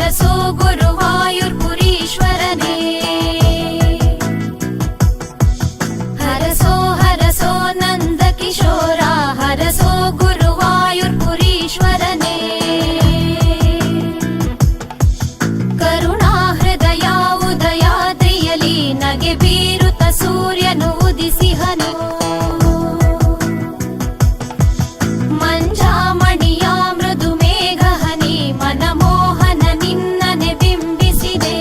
ಹರಸೋ ಗುರುವಾಯೂರ್ಪುರೀಶ್ವರನೇ ಹರಸೋ ಹರಸೋ ನಂದ ಕಿಶೋರ ಹರಸೋ ಗುರುವಾಯೂರ್ಪುರೀಶ್ವರನೇ ಕರುಣಾ ಹೃದಯ ಉದಯಾದ್ರಿಯಲಿ ನಗೆ ಬೀರುತ್ತ ಸೂರ್ಯನು ಉದಿಸಿಹನು ಮಂಜಾಮಣಿಯ ಮೃದು ಮೇಘಹನಿ ಮನಮೋಹನ ನಿನ್ನನೆ ಬಿಂಬಿಸಿದೆ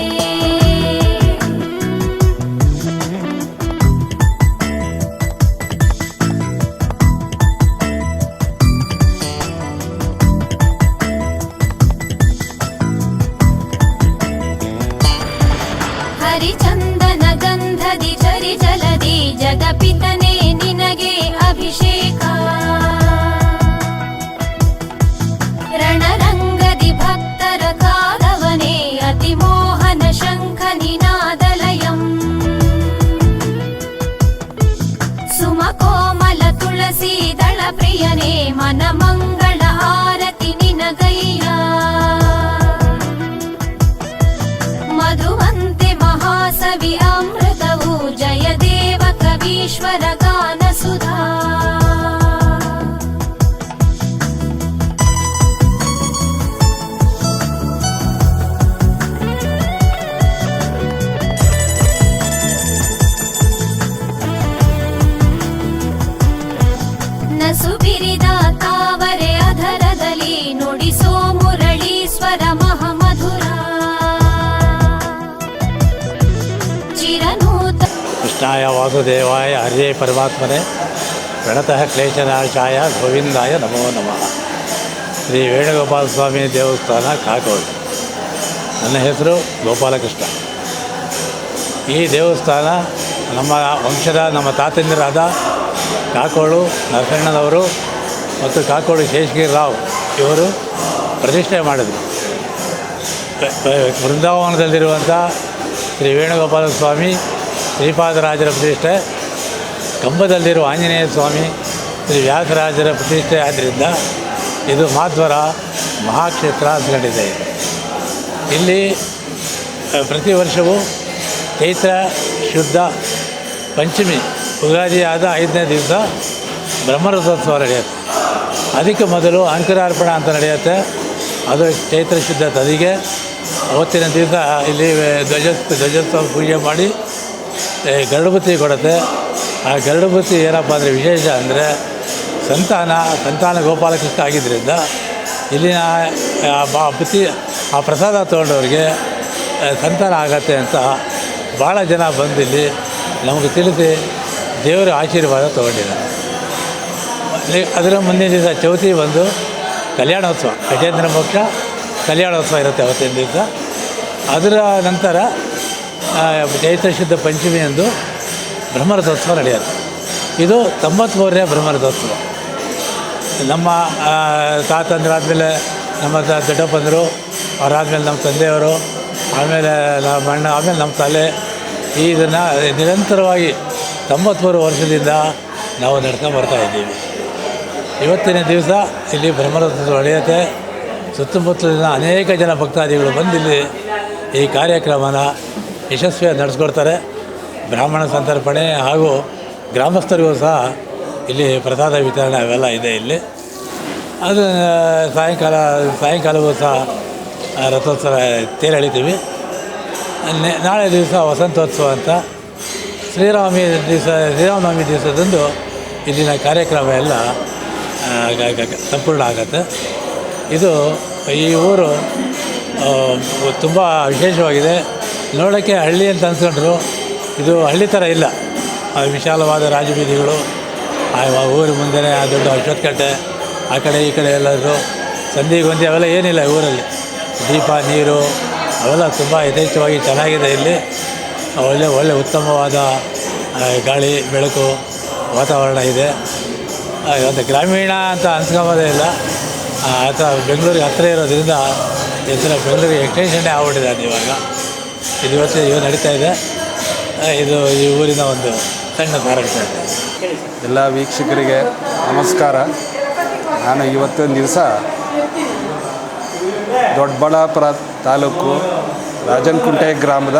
ಹರಿಚಂದನ ಗಂಧದಿ ಝರಿ ಜಲದಿ ಜಗಪಿತನೇ ನಿನಗೆ ಅಭಿಷೇಕ ರಣರಂಗದಿ ಭಕ್ತರ ಕಾದವನೇ ಅತಿಮೋಹನ ಶಂಖ ನಿನಾದಲಯಂ ಸುಮಕೋಮಲ ತುಳಸಿ ದಳ ಪ್ರಿಯನೇ ಮನಮಂಗಳ ಆರತಿ ನಿನಗಯ್ಯ ಮಧುವಂತೆ ಮಹಾಸವಿ ಅಮೃತವು ಜಯದೇವ ಕವೀಶ್ವರ ಗಾನ ಸುಧಾ ನಸು ಬಿರಿದ ತಾವರೆ ಅಧರದಲ್ಲಿ ನುಡಿಸೋ ಮುರಳೀಶ್ವರ ಮಹಾಮಧುರ ಚಿರನೂತ ಕೃಷ್ಣಾಯ ವಾಸುದೇವಾಯ ಹರೇ ಪರಮಾತ್ಮನೇ ಪ್ರಣತಃ ಕ್ಲೇಶನಾಶಾಯ ಗೋವಿಂದಾಯ ನಮೋ ನಮಃ. ಶ್ರೀ ವೇಣುಗೋಪಾಲ ಸ್ವಾಮಿ ದೇವಸ್ಥಾನ ಕಾಕೋಡು. ನನ್ನ ಹೆಸರು ಗೋಪಾಲಕೃಷ್ಣ. ಈ ದೇವಸ್ಥಾನ ನಮ್ಮ ವಂಶದ ನಮ್ಮ ತಾತಂದಿರಾದ ಕಾಕೋಡು ನರಸಣ್ಣನವರು ಮತ್ತು ಕಾಕೋಡು ಶೇಷಗಿರಿ ರಾವ್ ಇವರು ಪ್ರತಿಷ್ಠೆ ಮಾಡಿದರು. ಬೃಂದಾವನದಲ್ಲಿರುವಂಥ ಶ್ರೀ ವೇಣುಗೋಪಾಲ ಸ್ವಾಮಿ ಶ್ರೀಪಾದರಾಜರ ಪ್ರತಿಷ್ಠೆ, ಕಂಬದಲ್ಲಿರುವ ಆಂಜನೇಯ ಸ್ವಾಮಿ ಶ್ರೀ ವ್ಯಾಸರಾಜರ ಪ್ರತಿಷ್ಠೆ ಆದ್ದರಿಂದ ಇದು ಮಹಾದ್ವಾರ ಮಹಾಕ್ಷೇತ್ರ ಅಂದ್ಕೊಂಡಿದೆ. ಇಲ್ಲಿ ಪ್ರತಿ ವರ್ಷವೂ ಚೈತ್ರ ಶುದ್ಧ ಪಂಚಮಿ ಯುಗಾದಿ ಆದ 5ನೇ ದಿವಸ ಬ್ರಹ್ಮರಥೋತ್ಸವ ನಡೆಯುತ್ತೆ. ಅದಕ್ಕೆ ಮೊದಲು ಅಂಕುರಾರ್ಪಣ ಅಂತ ನಡೆಯುತ್ತೆ. ಅದು ಚೈತ್ರ ಶುದ್ಧ ತದಿಗೆ ಅವತ್ತಿನ ದಿವಸ ಇಲ್ಲಿ ಧ್ವಜೋತ್ಸವ ಪೂಜೆ ಮಾಡಿ ಗರುಡಬತ್ತಿ ಕೊಡುತ್ತೆ. ಆ ಗರುಡಬತ್ತಿ ಏನಪ್ಪ ಅಂದರೆ ವಿಶೇಷ ಅಂದರೆ ಸಂತಾನ ಗೋಪಾಲಕೃಷ್ಣ ಆಗಿದ್ದರಿಂದ ಇಲ್ಲಿನ ಬುತ್ತಿ ಆ ಪ್ರಸಾದ ತೊಗೊಂಡವ್ರಿಗೆ ಸಂತಾನ ಆಗತ್ತೆ ಅಂತ ಭಾಳ ಜನ ಬಂದು ಇಲ್ಲಿ ನಮಗೆ ತಿಳಿಸಿ ದೇವರ ಆಶೀರ್ವಾದ ತೊಗೊಂಡಿದ್ದಾರೆ. ಅದರ ಮುಂದಿನ ದಿವಸ ಚೌತಿ ಬಂದು ಕಲ್ಯಾಣೋತ್ಸವ, ಗಜೇಂದ್ರ ಮೋಕ್ಷ ಕಲ್ಯಾಣೋತ್ಸವ ಇರುತ್ತೆ ಅವತ್ತಿನ ದಿವಸ. ಅದರ ನಂತರ ಚೈತ್ರ ಶುದ್ಧ ಪಂಚಮಿ ಎಂದು ಬ್ರಹ್ಮರಥೋತ್ಸವ ನಡೆಯುತ್ತೆ. ಇದು 93ನೇ ಬ್ರಹ್ಮರಥೋತ್ಸವ. ನಮ್ಮ ತಾತಂದ್ರಾದಮೇಲೆ ನಮ್ಮ ದೊಡ್ಡಪ್ಪಂದರು, ಅವರಾದಮೇಲೆ ನಮ್ಮ ತಂದೆಯವರು, ಆಮೇಲೆ ನಮ್ಮ ಅಣ್ಣ, ಆಮೇಲೆ ನಮ್ಮ ತಲೆ, ಇದನ್ನು ನಿರಂತರವಾಗಿ 93 ವರ್ಷದಿಂದ ನಾವು ನಡ್ಕೊಂಡು ಬರ್ತಾಯಿದ್ದೀವಿ. ಇವತ್ತಿನ ದಿವಸ ಇಲ್ಲಿ ಬ್ರಹ್ಮರಥೋತ್ಸವ ನಡೆಯುತ್ತೆ. ಸುತ್ತಮುತ್ತಲಿನ ಅನೇಕ ಜನ ಭಕ್ತಾದಿಗಳು ಬಂದು ಇಲ್ಲಿ ಈ ಕಾರ್ಯಕ್ರಮನ ಯಶಸ್ವಿಯಾಗಿ ನಡೆಸ್ಕೊಡ್ತಾರೆ. ಬ್ರಾಹ್ಮಣ ಸಂತರ್ಪಣೆ ಹಾಗೂ ಗ್ರಾಮಸ್ಥರಿಗೂ ಸಹ ಇಲ್ಲಿ ಪ್ರಸಾದ ವಿತರಣೆ ಅವೆಲ್ಲ ಇದೆ ಇಲ್ಲಿ. ಅದು ಸಾಯಂಕಾಲವೂ ಸಹ ರಥೋತ್ಸವ ತೇರು ಎಳಿತೀವಿ. ನಾಳೆ ದಿವಸ ವಸಂತೋತ್ಸವ ಅಂತ ಶ್ರೀರಾಮನವಮಿ ದಿವಸದಂದು ಇಲ್ಲಿನ ಕಾರ್ಯಕ್ರಮ ಎಲ್ಲ ಸಂಪೂರ್ಣ ಆಗುತ್ತೆ. ಇದು ಈ ಊರು ತುಂಬ ವಿಶೇಷವಾಗಿದೆ. ನೋಡೋಕ್ಕೆ ಹಳ್ಳಿ ಅಂತ ಅನ್ಸ್ಕೊಂಡ್ರು ಇದು ಹಳ್ಳಿ ಥರ ಇಲ್ಲ. ವಿಶಾಲವಾದ ರಾಜಬೀದಿಗಳು, ಊರ ಮುಂದೆನೇ ಆ ದೊಡ್ಡ ಅಶ್ವತ್ಥಕಟ್ಟೆ, ಆ ಕಡೆ ಈ ಕಡೆ ಎಲ್ಲರೂ ಸಂಧಿಗೊಂದಿ ಅವೆಲ್ಲ ಏನಿಲ್ಲ. ಊರಲ್ಲಿ ದೀಪ ನೀರು ಅವೆಲ್ಲ ತುಂಬ ಯಥೇಚ್ಛವಾಗಿ ಚೆನ್ನಾಗಿದೆ. ಇಲ್ಲಿ ಒಳ್ಳೆ ಉತ್ತಮವಾದ ಗಾಳಿ ಬೆಳಕು ವಾತಾವರಣ ಇದೆ. ಮತ್ತು ಗ್ರಾಮೀಣ ಅಂತ ಅನ್ಸ್ಕೊಂಬೋದೇ ಇಲ್ಲ. ಅಥವಾ ಬೆಂಗಳೂರಿಗೆ ಹತ್ತಿರ ಇರೋದ್ರಿಂದ ಹೆಸರು ಬೆಂಗಳೂರಿಗೆ ಎಕ್ಸ್ಟೆನ್ಷನ್ನೇ ಆಗ್ಬಿಟ್ಟಿದೆ. ಅದು ಇವತ್ತು ನಡೀತಾ ಇದೆ. ಇದು ಈ ಊರಿನ ಒಂದು ಸಣ್ಣ ಸಾರಾಂಶ. ಎಲ್ಲ ವೀಕ್ಷಕರಿಗೆ ನಮಸ್ಕಾರ. ನಾನು ಇವತ್ತೊಂದು ದಿವಸ ದೊಡ್ಡಬಳ್ಳಾಪುರ ತಾಲೂಕು ರಾಜನಕುಂಟೆ ಗ್ರಾಮದ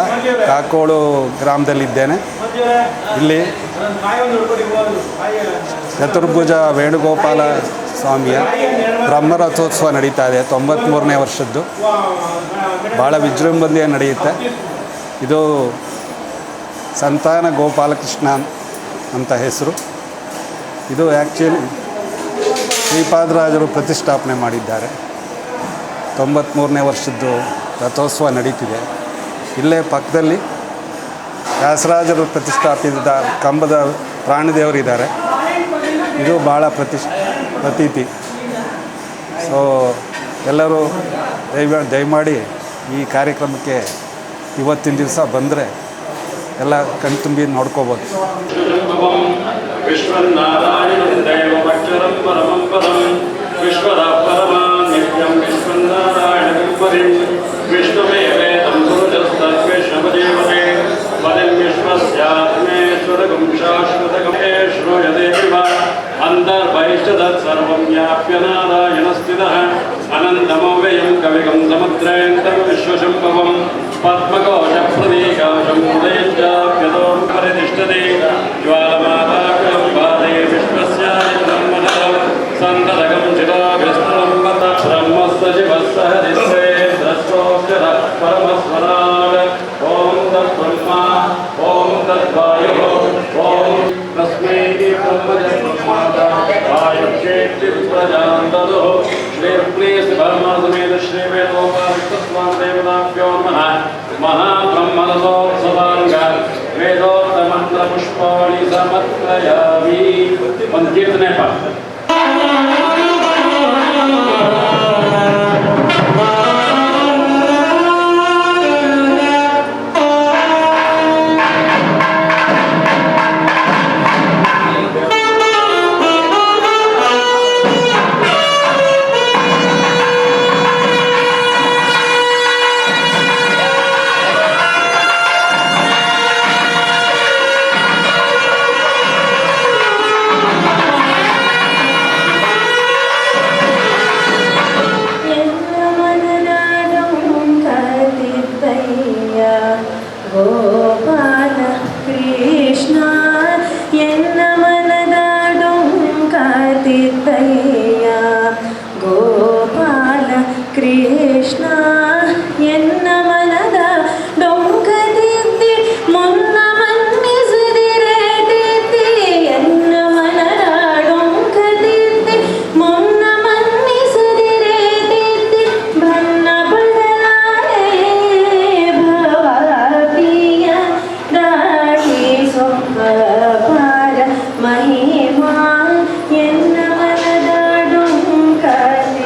ಕಾಕೋಳು ಗ್ರಾಮದಲ್ಲಿದ್ದೇನೆ. ಇಲ್ಲಿ ಚತುರ್ಭುಜ ವೇಣುಗೋಪಾಲ ಸ್ವಾಮಿಯ ಬ್ರಹ್ಮರಥೋತ್ಸವ ನಡೀತಾ ಇದೆ. 93ನೇ ವರ್ಷದ್ದು ಭಾಳ ವಿಜೃಂಭಣೆಯ ನಡೆಯುತ್ತೆ. ಇದು ಸಂತಾನ ಗೋಪಾಲಕೃಷ್ಣ ಅಂತ ಹೆಸರು. ಇದು ಆ್ಯಕ್ಚುಲಿ ಶ್ರೀಪಾದರಾಜರು ಪ್ರತಿಷ್ಠಾಪನೆ ಮಾಡಿದ್ದಾರೆ. 93ನೇ ವರ್ಷದ್ದು ರಥೋತ್ಸವ ನಡೀತಿದೆ. ಇಲ್ಲೇ ಪಕ್ಕದಲ್ಲಿ ವ್ಯಾಸರಾಜರು ಪ್ರತಿಷ್ಠಾಪಿಸಿದ ಕಂಬದ ಪ್ರಾಣದೇವರಿದ್ದಾರೆ. ಇದು ಭಾಳ ಪ್ರತೀತಿ. ಸೊ ಎಲ್ಲರೂ ದಯಮಾಡಿ ಈ ಕಾರ್ಯಕ್ರಮಕ್ಕೆ ಇವತ್ತಿನ ದಿವಸ ಬಂದರೆ ಎಲ್ಲ ಕಣ್ತುಂಬಿ ನೋಡ್ಕೋಬೋದು. ವಿಶ್ವನಾರಾಯಣಂ ದೇವಮಕ್ಷರಂ ಪರಮಂ ಪದಂ ವಿಶ್ವದ ಪರಮಾನ್ ನಿತ್ಯಂ ವಿಶ್ವನಾರಾಯಣಂ ಪರಿಂ ವಿಷ್ಣುಮೇವೇದಂ ಸುರಜಸ್ತದ್ವಿಷ್ಣುದೇವತೆ ಪದಂ ವಿಶ್ವಸ್ಯಾತ್ಮೇಶ್ವರಗಂ ಶಾಶ್ವತಗಂ ಶ್ರೂಯತೆ ಇವ ಅಂತರ್ಬಹಿಷ್ಠದತ್ ಸರ್ವಂ ವ್ಯಾಪ್ಯ ನಾರಾಯಣಸ್ಥಿತಃ ಅನಂತಮವ್ಯಯಂ ಕವಿಗಂ ಸಮುದ್ರೇಂತಂ ವಿಶ್ವಶಂಭವಂ ಪದ್ಮಕೋಶಪ್ರದೀಕಾಶಂ ಉದಯಂಚಾಪ್ಯತೋ ಪರಿತಿಷ್ಠತೆ ಜ್ವಾಲಮಾಲಾಕಂ ಪಾದೇ ವಿಶ್ವಸ್ಯಾದಿತಂ ಮನಃ ಸಂತತಕಂ ಚಿರಾಭಿಸ್ತರಂ ಮತ ಬ್ರಹ್ಮಸ್ಸಚಿವಸ್ಸಹ ದಿಸ್ರೇ ದ್ರಷ್ಟೋಕ್ಷರ ಪರಮಸ್ವರಾಟ್ ಓಂ ತತ್ಬ್ರಹ್ಮ ಓಂ ತದ್ವಾಯುಃ ಓಂ ತಸ್ಮೈ ಬ್ರಹ್ಮಜನ್ಮಾತಾ ವಾಯುಕ್ಷೇತ್ರಿ ಪ್ರಜಾಂತದುಃ ಶ್ರೀರ್ಪ್ಲೇಸ್ ಪರಮಾಸಮೇತ ಶ್ರೀವೇದೋಪಾರಿಕ್ತಸ್ವಾಂ ದೇವತಾಭ್ಯೋ ನಮಃ ಮಹಾಬ್ರಹ್ಮರಥೋತ್ಸವಾಂಗ ವೇದೋಕ್ತಮಂತ್ರಪುಷ್ಪಾಣಿ ಸಮರ್ಪಯಾಮಿ. ಒಂದು ಕೀರ್ತನೆ ಪಾಠ. ಗೋಪಾಲ ಕೃಷ್ಣ ಎನ್ನ ಮನದ ಡೊಂಕಾತಿದ್ದಯ್ಯ ಗೋಪಾಲ ಕೃಷ್ಣ ಎನ್ನ ಮನದ ಡೊಂಕದಿದ್ದಿ ಮೊನ್ನ ಮನ್ನಿಸದಿರೆ ದಿದ್ದಿ ಎನ್ನ ಮನದ ಡೊಂಕದಿದ್ದಿ ಮೊನ್ನ ಮನ್ನಿಸದಿರೆ ದಿದ್ದಿ ಬನ್ನ ಬದಲಾರೆ ಭವಾಪಿಯ ದಾಟಿ ಸೊಂಪಾರ ಮಹಿಮಾ ಎನ್ನ ಮನದ ಡೊಂಕದಿದ್ದಯ್ಯ.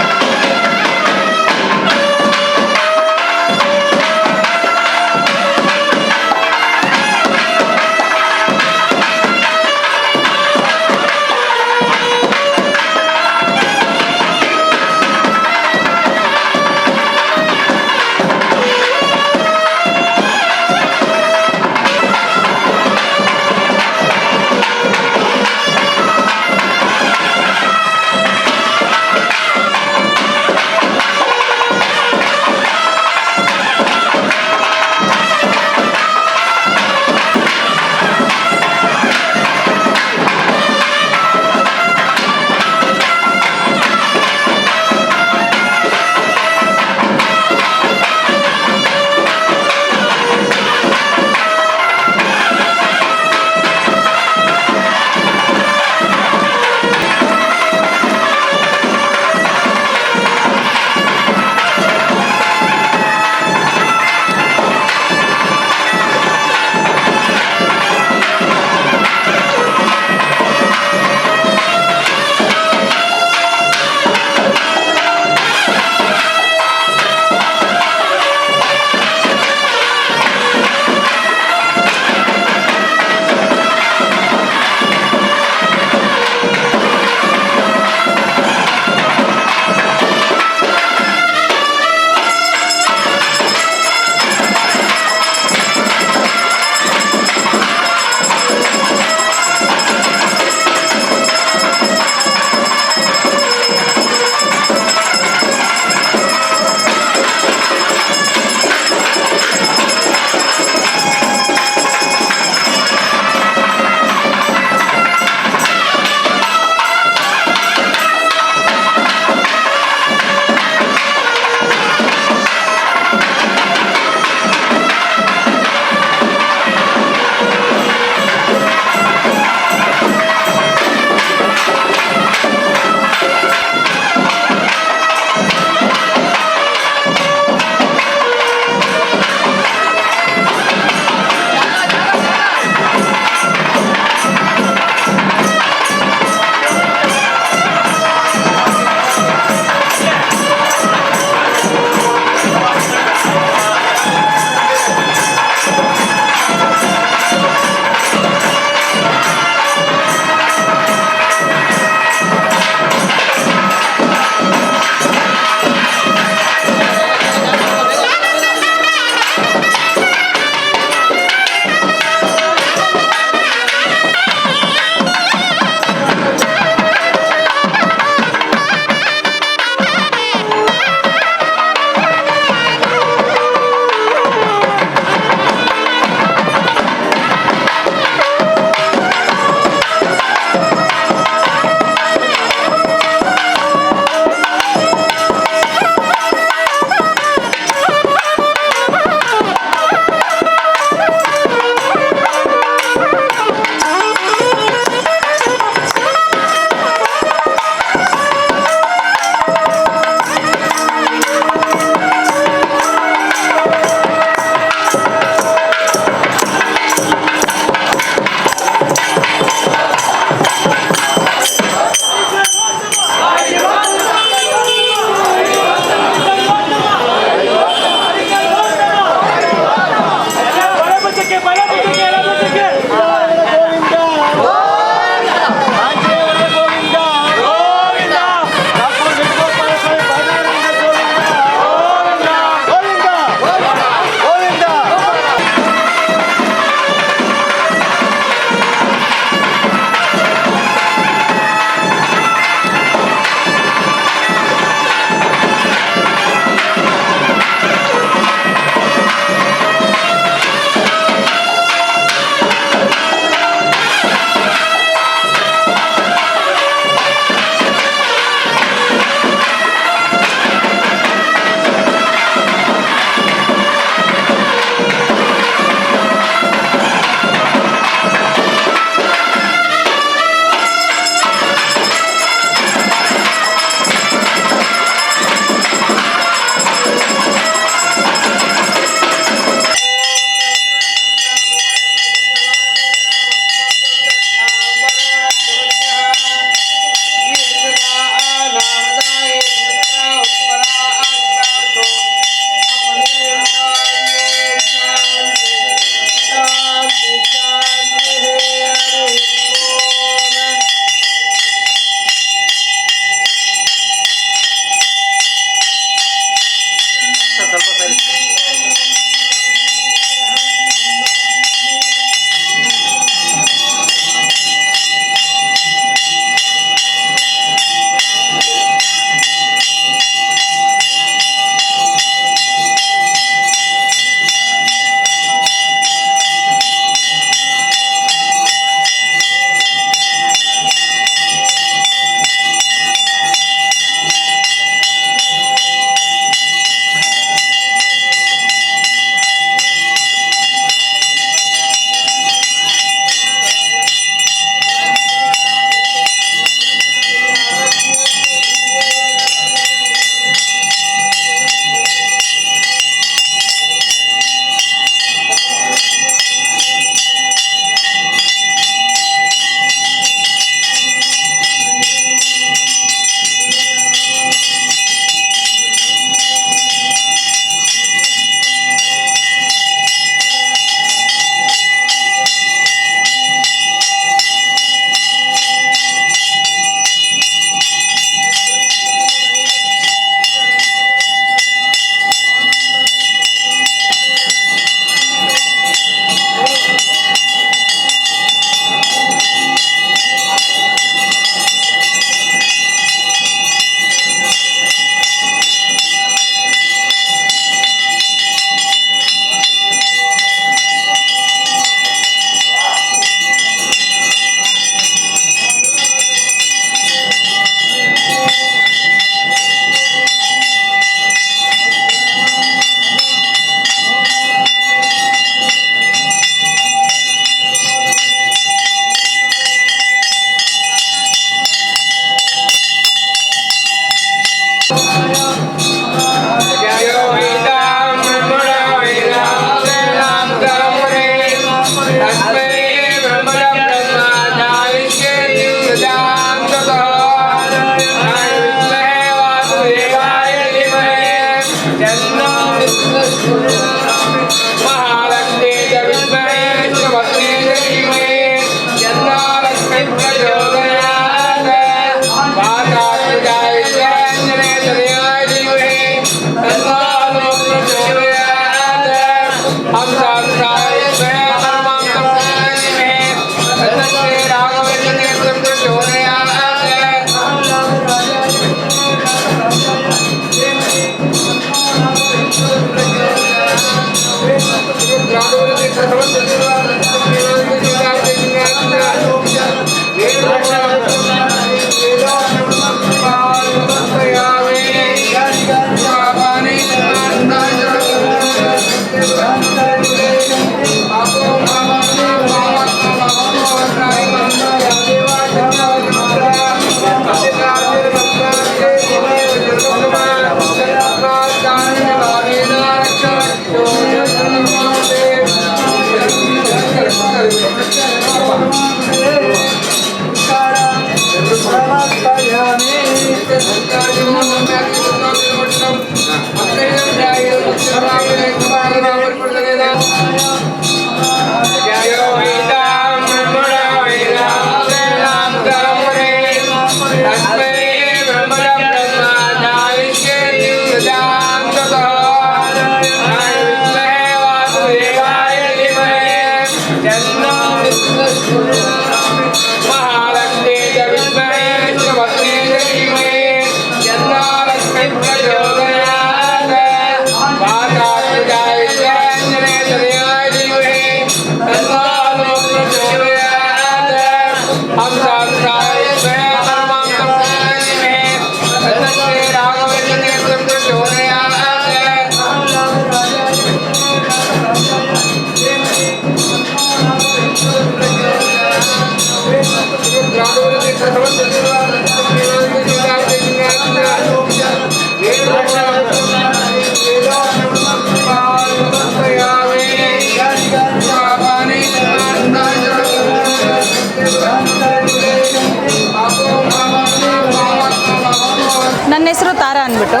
ನನ್ನ ಹೆಸರು ತಾರಾ ಅಂದ್ಬಿಟ್ಟು.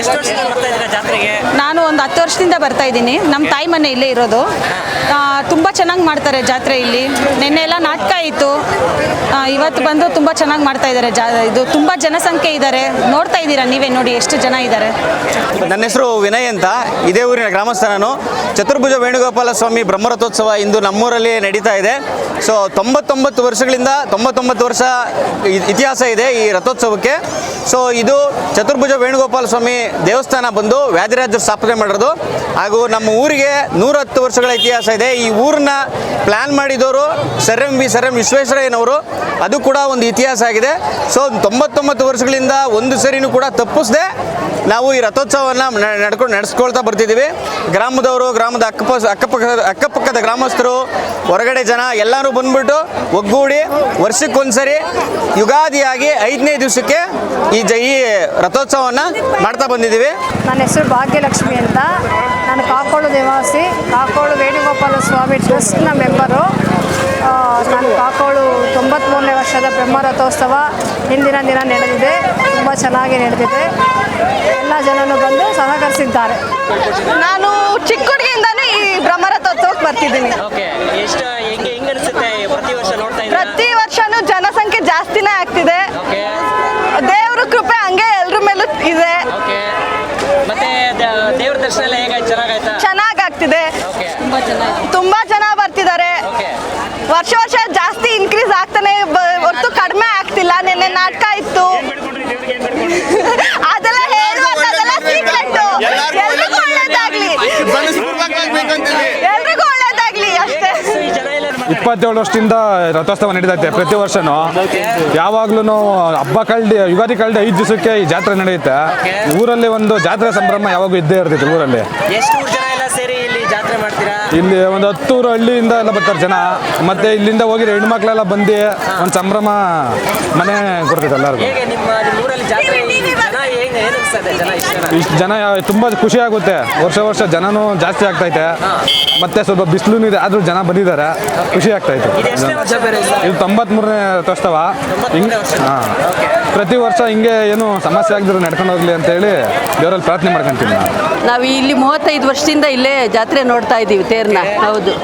ಎಷ್ಟು ವರ್ಷದಿಂದ ಬರ್ತಾ ಇದ್ದೀರಾ ಜಾತ್ರೆಗೆ? ನಾನು ಒಂದು 10 ವರ್ಷದಿಂದ ಬರ್ತಾ ಇದ್ದೀನಿ. ನಮ್ಮ ತಾಯಿ ಮನೆ ಇಲ್ಲೇ ಇರೋದು. ತುಂಬ ಚೆನ್ನಾಗಿ ಮಾಡ್ತಾರೆ ಜಾತ್ರೆ ಇಲ್ಲಿ. ನಿನ್ನೆ ಎಲ್ಲ ನಾಟಕ ಇತ್ತು, ಇವತ್ತು ಬಂದು ತುಂಬ ಚೆನ್ನಾಗಿ ಮಾಡ್ತಾ ಇದ್ದಾರೆ. ಇದು ತುಂಬ ಜನಸಂಖ್ಯೆ ಇದ್ದಾರೆ, ನೋಡ್ತಾ ಇದ್ದೀರಾ ನೀವೇ ನೋಡಿ ಎಷ್ಟು ಜನ ಇದ್ದಾರೆ. ನನ್ನ ಹೆಸರು ವಿನಯ್ ಅಂತ, ಇದೇ ಊರಿನ ಗ್ರಾಮಸ್ಥ ನಾನು. ಚತುರ್ಭುಜ ವೇಣುಗೋಪಾಲ ಸ್ವಾಮಿ ಬ್ರಹ್ಮರಥೋತ್ಸವ ಇಂದು ನಮ್ಮೂರಲ್ಲಿ ನಡೀತಾ ಇದೆ. ಸೊ 99 ವರ್ಷಗಳಿಂದ 99 ವರ್ಷ ಇತಿಹಾಸ ಇದೆ ಈ ರಥೋತ್ಸವಕ್ಕೆ. ಸೊ ಇದು ಚತುರ್ಭುಜ ವೇಣುಗೋಪಾಲ ಸ್ವಾಮಿ ದೇವಸ್ಥಾನ ಬಂದು ವ್ಯಾಧಿರಾಜರು ಸ್ಥಾಪನೆ ಮಾಡಿರೋದು. ಹಾಗೂ ನಮ್ಮ ಊರಿಗೆ 110 ವರ್ಷಗಳ ಇತಿಹಾಸ ಇದೆ. ಈ ಊರನ್ನ ಪ್ಲ್ಯಾನ್ ಮಾಡಿದವರು ಸರ್ ಎಂ ವಿಶ್ವೇಶ್ವರಯ್ಯನವರು. ಅದು ಕೂಡ ಒಂದು ಇತಿಹಾಸ ಆಗಿದೆ. ಸೊ 99 ವರ್ಷಗಳಿಂದ ಒಂದು ಸರಿನೂ ಕೂಡ ತಪ್ಪಿಸದೆ ನಾವು ಈ ರಥೋತ್ಸವವನ್ನು ನಡೆಸ್ಕೊಳ್ತಾ ಬರ್ತಿದ್ದೀವಿ. ಗ್ರಾಮದವರು, ಗ್ರಾಮದ ಅಕ್ಕಪಕ್ಕದ ಗ್ರಾಮಸ್ಥರು, ಹೊರಗಡೆ ಜನ ಎಲ್ಲರೂ ಬಂದ್ಬಿಟ್ಟು ಒಗ್ಗೂಡಿ ವರ್ಷಕ್ಕೊಂದ್ಸರಿ ಯುಗಾದಿಯಾಗಿ 5ನೇ ದಿವಸಕ್ಕೆ ಈ ರಥೋತ್ಸವವನ್ನು ಮಾಡ್ತಾ ಬಂದಿದ್ದೀವಿ. ನನ್ನ ಹೆಸರು ಭಾಗ್ಯಲಕ್ಷ್ಮಿ ಅಂತ. ನಾನು ಕಾಕೋಳು ನಿವಾಸಿ, ಕಾಕೋಳು ವೇಣುಗೋಪಾಲ ಸ್ವಾಮಿ ಟ್ರಸ್ಟ್ನ ಮೆಂಬರು. ನಾನು ಕಾಕೋಳು 93ನೇ ವರ್ಷದ ಬ್ರಹ್ಮರಥೋತ್ಸವ ಹಿಂದಿನ ದಿನ ನಡೆದಿದೆ. ತುಂಬ ಚೆನ್ನಾಗಿ ನಡೆದಿದೆ. ಎಲ್ಲ ಜನರು ಬಂದು ಸಹಕರಿಸಿದ್ದಾರೆ. ನಾನು ಚಿಕ್ಕ ಹುಡುಗಿಯಿಂದನೂ ಈ ಬ್ರಹ್ಮರಥೋತ್ಸವಕ್ಕೆ ಬರ್ತಿದ್ದೀನಿ. ಪ್ರತಿ ವರ್ಷನೂ ಜನಸಂಖ್ಯೆ ಜಾಸ್ತಿನೇ ಆಗ್ತಿದೆ. ದೇವ್ರ ಕೃಪೆ ಹಂಗೆ ಎಲ್ರ ಮೇಲೂ ಇದೆ. ಮತ್ತೆ ದೇವ್ರ ದರ್ಶನ ಎಲ್ಲ ಹೇಗಾಯ್ತು? ಚೆನ್ನಾಗಾಗ್ತಿದೆ. ತುಂಬಾ ಜನ ಬರ್ತಿದ್ದಾರೆ. ವರ್ಷ ಜಾಸ್ತಿ ಇನ್ಕ್ರೀಸ್ ಆಗ್ತಾನೆ ಹೊರತು ಕಡಿಮೆ ಆಗ್ತಿಲ್ಲ. ನಿನ್ನೆ ನಾಟಕ ಇತ್ತು, ಅದೆಲ್ಲ ಹೇಳುವಂತ ಅದೆಲ್ಲ ಸೀಕ್ರೆಟ್. ಎಲ್ರಿಗೂ ಒಳ್ಳೇದಾಗ್ಲಿ, ಎಲ್ರಿಗೂ ಒಳ್ಳೇದಾಗ್ಲಿ ಅಷ್ಟೇ. 27 ವರ್ಷದಿಂದ ರಥೋತ್ಸವ ನಡೀತೈತೆ ಪ್ರತಿ ವರ್ಷನೂ. ಯಾವಾಗ್ಲೂ ಹಬ್ಬ ಯುಗಾದಿ ಕಳೆದ 5 ದಿವಸಕ್ಕೆ ಈ ಜಾತ್ರೆ ನಡೆಯುತ್ತೆ. ಊರಲ್ಲಿ ಒಂದು ಜಾತ್ರೆ ಸಂಭ್ರಮ ಯಾವಾಗೂ ಇದ್ದೇ ಇರ್ತೈತೆ ಊರಲ್ಲಿ. ಎಷ್ಟು ಜನ ಎಲ್ಲ ಸೇರಿ ಇಲ್ಲಿ ಜಾತ್ರೆ ಮಾಡ್ತೀರಾ? ಇಲ್ಲಿ ಒಂದು 10 ಊರು ಹಳ್ಳಿಯಿಂದ ಎಲ್ಲ ಬರ್ತಾರೆ ಜನ. ಮತ್ತೆ ಇಲ್ಲಿಂದ ಹೋಗಿರೋ ಹೆಣ್ಮಕ್ಳೆಲ್ಲ ಬಂದು ಒಂದು ಸಂಭ್ರಮ ಮನೆ ಕೊಡ್ತೈತೆ ಎಲ್ಲರಿಗೂ. ಊರಲ್ಲಿ ಜಾತ್ರೆ ಇಷ್ಟು ಜನ ತುಂಬ ಖುಷಿ ಆಗುತ್ತೆ. ವರ್ಷ ಜನನೂ ಜಾಸ್ತಿ ಆಗ್ತೈತೆ. ಮತ್ತೆ ಸ್ವಲ್ಪ ಬಿಸಿಲು ಇದೆ, ಆದ್ರೂ ಜನ ಬಂದಿದ್ದಾರೆ, ಖುಷಿ ಆಗ್ತೈತೆ. ಇದು 93ನೇ ರಥೋತ್ಸವ. ಪ್ರತಿ ವರ್ಷ ಹಿಂಗೆ ಏನು ಸಮಸ್ಯೆ ಆಗದಿರೋ ನಡ್ಕೊಂಡು ಹೋಗ್ಲಿ ಅಂತೇಳಿ ದೇವರಲ್ಲಿ ಪ್ರಾರ್ಥನೆ ಮಾಡ್ಕೊಂತೀನಿ. ನಾವು ಇಲ್ಲಿ 35 ವರ್ಷದಿಂದ ಇಲ್ಲೇ ಜಾತ್ರೆ ನೋಡ್ತಾ ಇದ್ದೀವಿ ತೇರ್ನ. ಹೌದು.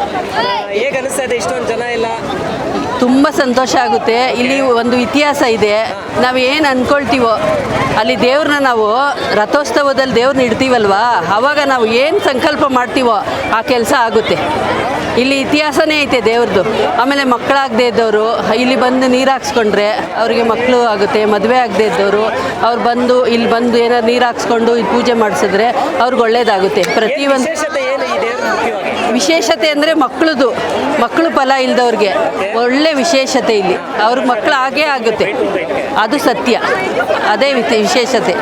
ಹೇಗೆ ಅನಿಸ್ತಾ ಇದೆ ಇಷ್ಟೊಂದು ಜನ ಎಲ್ಲ? ತುಂಬ ಸಂತೋಷ ಆಗುತ್ತೆ. ಇಲ್ಲಿ ಒಂದು ಇತಿಹಾಸ ಇದೆ. ನಾವು ಏನು ಅಂದ್ಕೊಳ್ತೀವೋ ಅಲ್ಲಿ ದೇವ್ರನ್ನ ನಾವು ರಥೋತ್ಸವದಲ್ಲಿ ದೇವ್ರನ್ನ ಇಡ್ತೀವಲ್ವಾ, ಆವಾಗ ನಾವು ಏನು ಸಂಕಲ್ಪ ಮಾಡ್ತೀವೋ ಆ ಕೆಲಸ ಆಗುತ್ತೆ. ಇಲ್ಲಿ ಇತಿಹಾಸನೇ ಐತೆ ದೇವ್ರದ್ದು. ಆಮೇಲೆ ಮಕ್ಕಳಾಗದೇ ಇದ್ದವರು ಇಲ್ಲಿ ಬಂದು ನೀರು ಹಾಕ್ಸ್ಕೊಂಡ್ರೆ ಅವರಿಗೆ ಮಕ್ಕಳು ಆಗುತ್ತೆ. ಮದುವೆ ಆಗದೇ ಇದ್ದವರು ಅವ್ರು ಬಂದು ಇಲ್ಲಿ ಬಂದು ಏನಾದ್ರು ನೀರು ಹಾಕ್ಸ್ಕೊಂಡು ಇಲ್ಲಿ ಪೂಜೆ ಮಾಡಿಸಿದ್ರೆ ಅವ್ರಿಗೆ ಒಳ್ಳೇದಾಗುತ್ತೆ. ಪ್ರತಿಯೊಂದು ವಿಶೇಷತೆ ಅಂದರೆ ಮಕ್ಕಳು ಫಲ ಇಲ್ದವ್ರಿಗೆ ಒಳ್ಳೆ ವಿಶೇಷತೆ ಇಲ್ಲಿ. ಅವ್ರಿಗೆ ಮಕ್ಕಳು ಆಗೇ ಆಗುತ್ತೆ, ಅದು ಸತ್ಯ. ಅದೇ ವಿಶೇಷತೆ.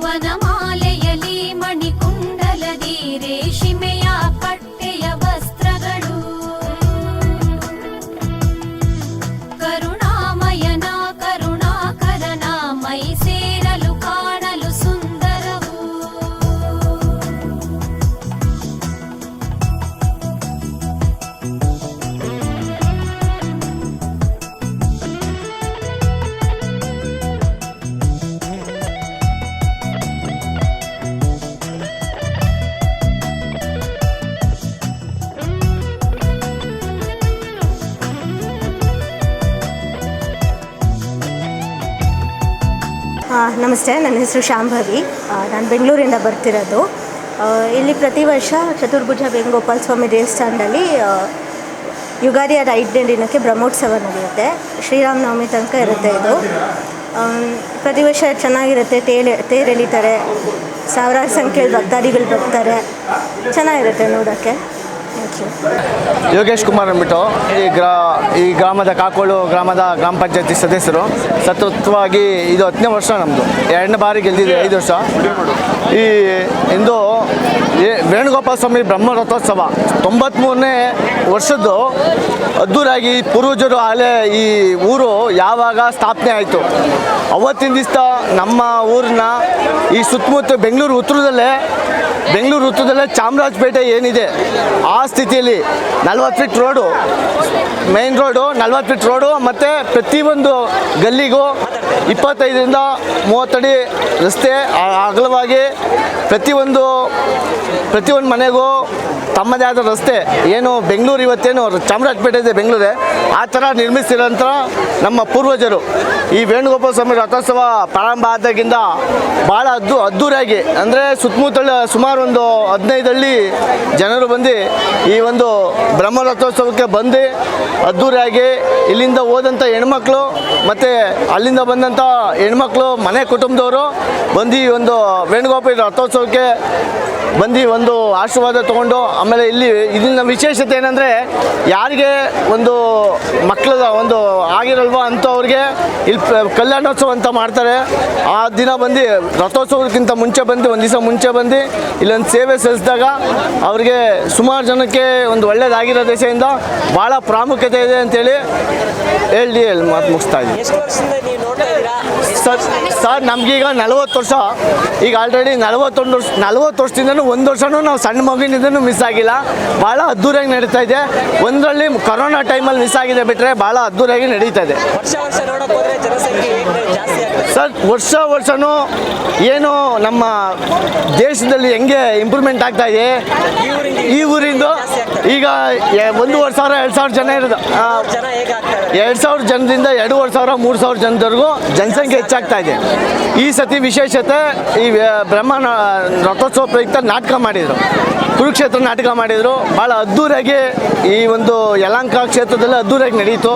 ವನಮಾಲೆಯಲಿ ಮಣಿಕುಂಡಲದಿ ರೇಷ್ಮೆಯ ಪಟ್ಟೆಯ ವಸ್ತ್ರಗಳು ಕರುಣಾಮಯನ ಕರುಣಾಕರನ ಮೈ ಸೇರಲು ಕಾಣಲು ಸುಂದರವು ನಮಸ್ತೆ, ನನ್ನ ಹೆಸರು ಶಾಂಭವಿ. ನಾನು ಬೆಂಗಳೂರಿಂದ ಬರ್ತಿರೋದು. ಇಲ್ಲಿ ಪ್ರತಿ ವರ್ಷ ಚತುರ್ಭುಜ ವೇಣುಗೋಪಾಲ ಸ್ವಾಮಿ ದೇವಸ್ಥಾನದಲ್ಲಿ ಯುಗಾದಿಯ 5ನೇ ದಿನಕ್ಕೆ ಬ್ರಹ್ಮೋತ್ಸವ ನಡೆಯುತ್ತೆ. ಶ್ರೀರಾಮನವಮಿ ತನಕ ಇರುತ್ತೆ ಇದು. ಪ್ರತಿ ವರ್ಷ ಚೆನ್ನಾಗಿರುತ್ತೆ. ತೇರು ಎಳಿತಾರೆ, ಸಾವಿರಾರು ಸಂಖ್ಯೆಯಲ್ಲಿ ಭಕ್ತಾದಿಗಳು ಬರ್ತಾರೆ. ಚೆನ್ನಾಗಿರುತ್ತೆ ನೋಡೋಕ್ಕೆ. ಯೋಗೇಶ್ ಕುಮಾರ್ ಅಂದ್ಬಿಟ್ಟು ಈ ಗ್ರಾಮದ ಕಾಕೋಳು ಗ್ರಾಮದ ಗ್ರಾಮ ಪಂಚಾಯತಿ ಸದಸ್ಯರು. ಸತತವಾಗಿ ಇದು 10ನೇ ವರ್ಷ ನಮ್ಮದು. 2ನೇ ಬಾರಿ ಗೆದ್ದಿದೆ 5 ವರ್ಷ. ಈ ಇಂದು ವೇಣುಗೋಪಾಲ ಸ್ವಾಮಿ ಬ್ರಹ್ಮ ರಥೋತ್ಸವ 93ನೇ ವರ್ಷದ್ದು ಅದ್ದೂರಾಗಿ ಪೂರ್ವಜರು ಅಲ್ಲೇ ಈ ಊರು ಯಾವಾಗ ಸ್ಥಾಪನೆ ಆಯಿತು ಅವತ್ತಿನ ದಿವಸ ನಮ್ಮ ಊರನ್ನ ಈ ಸುತ್ತಮುತ್ತ ಬೆಂಗಳೂರು ಉತ್ತರದಲ್ಲೇ ಚಾಮರಾಜಪೇಟೆ ಏನಿದೆ ಆ ಸ್ಥಿತಿಯಲ್ಲಿ 40 feet road, main road 40 feet road, ಮತ್ತು ಪ್ರತಿಯೊಂದು ಗಲ್ಲಿಗೂ 25ರಿಂದ 30 ಅಡಿ ರಸ್ತೆ ಅಗಲವಾಗಿ ಪ್ರತಿಯೊಂದು ಮನೆಗೂ ತಮ್ಮದೇ ಆದ ರಸ್ತೆ. ಏನು ಬೆಂಗಳೂರು ಇವತ್ತೇನು ಚಾಮರಾಜಪೇಟೆ ಇದೆ ಬೆಂಗಳೂರೇ, ಆ ಥರ ನಿರ್ಮಿಸಿರೋಂಥ ನಮ್ಮ ಪೂರ್ವಜರು. ಈ ವೇಣುಗೋಪಾಲ ಸ್ವಾಮಿ ರಥೋತ್ಸವ ಪ್ರಾರಂಭ ಆದಾಗಿಂದ ಭಾಳ ಅದ್ದೂರಿಯಾಗಿ, ಅಂದರೆ ಸುತ್ತಮುತ್ತಲ ಸುಮಾರು ಒಂದು 15 ಹಳ್ಳಿ ಜನರು ಬಂದು ಈ ಒಂದು ಬ್ರಹ್ಮ ರಥೋತ್ಸವಕ್ಕೆ ಬಂದು ಅದ್ದೂರಿಯಾಗಿ ಇಲ್ಲಿಂದ ಹೋದಂಥ ಹೆಣ್ಮಕ್ಳು ಮತ್ತು ಅಲ್ಲಿಂದ ಬಂದಂಥ ಹೆಣ್ಮಕ್ಳು ಮನೆ ಕುಟುಂಬದವರು ಬಂದು ಈ ಒಂದು ವೇಣುಗೋಪಾಲ ರಥೋತ್ಸವಕ್ಕೆ ಬಂದು ಒಂದು ಆಶೀರ್ವಾದ ತೊಗೊಂಡು, ಆಮೇಲೆ ಇಲ್ಲಿ ಇದನ್ನ ವಿಶೇಷತೆ ಏನಂದರೆ ಯಾರಿಗೆ ಒಂದು ಮಕ್ಕಳದ ಒಂದು ಆಗಿರಲ್ವ ಅಂಥವ್ರಿಗೆ ಇಲ್ಲಿ ಕಲ್ಯಾಣೋತ್ಸವ ಅಂತ ಮಾಡ್ತಾರೆ. ಆ ದಿನ ಬಂದು ರಥೋತ್ಸವಕ್ಕಿಂತ ಮುಂಚೆ ಬಂದು ಒಂದು ದಿವಸ ಮುಂಚೆ ಬಂದು ಇಲ್ಲೊಂದು ಸೇವೆ ಸಲ್ಲಿಸಿದಾಗ ಅವ್ರಿಗೆ ಸುಮಾರು ಜನಕ್ಕೆ ಒಂದು ಒಳ್ಳೆಯದಾಗಿರೋ ದೆಸೆಯಿಂದ ಭಾಳ ಪ್ರಾಮುಖ್ಯತೆ ಇದೆ ಅಂತೇಳಿ ಹೇಳಿ ಮಾತು ಮುಗಿಸ್ತಾ ಇದ್ದೀವಿ. ಸರ್ ನಮಗೀಗ 40 ವರ್ಷ. ಈಗ ಆಲ್ರೆಡಿ 40 ವರ್ಷದಿಂದನೂ 1 ವರ್ಷನೂ ನಾವು ಸಣ್ಣ ಮಗುವಿನಿಂದನೂ ಮಿಸ್ ಆಗಿಲ್ಲ. ಭಾಳ ಅದ್ದೂರಿಯಾಗಿ ನಡೀತಾ ಇದೆ. ಒಂದರಲ್ಲಿ ಕೊರೋನಾ ಟೈಮಲ್ಲಿ ಮಿಸ್ ಆಗಿದೆ ಬಿಟ್ಟರೆ ಭಾಳ ಅದ್ದೂರಿಯಾಗಿ ನಡೀತಾ ಇದೆ ಸರ್. ವರ್ಷನೂ ಏನು ನಮ್ಮ ದೇಶದಲ್ಲಿ ಹೆಂಗೆ ಇಂಪ್ರೂವ್ಮೆಂಟ್ ಆಗ್ತಾ ಇದೆ ಈ ಊರಿಂದು. ಈಗ 1,500 2,000 ಜನ ಇರೋದು. 2,000 ಜನದಿಂದ 2,500 3,000 ಜನದವರೆಗೂ ಜನಸಂಖ್ಯೆ ಹೆಚ್ಚಾಗ್ತಾ ಇದೆ. ಈ ಸತಿ ವಿಶೇಷತೆ ಈ ಬ್ರಹ್ಮ ರಥೋತ್ಸವ ಪ್ರಯುಕ್ತ ನಾಟಕ ಮಾಡಿದರು, ಕುರುಕ್ಷೇತ್ರ ನಾಟಕ ಮಾಡಿದರು. ಭಾಳ ಅದ್ದೂರಿಯಾಗಿ ಈ ಒಂದು ಯಲಹಂಕ ಕ್ಷೇತ್ರದಲ್ಲಿ ಅದ್ದೂರಿಯಾಗಿ ನಡೀತು.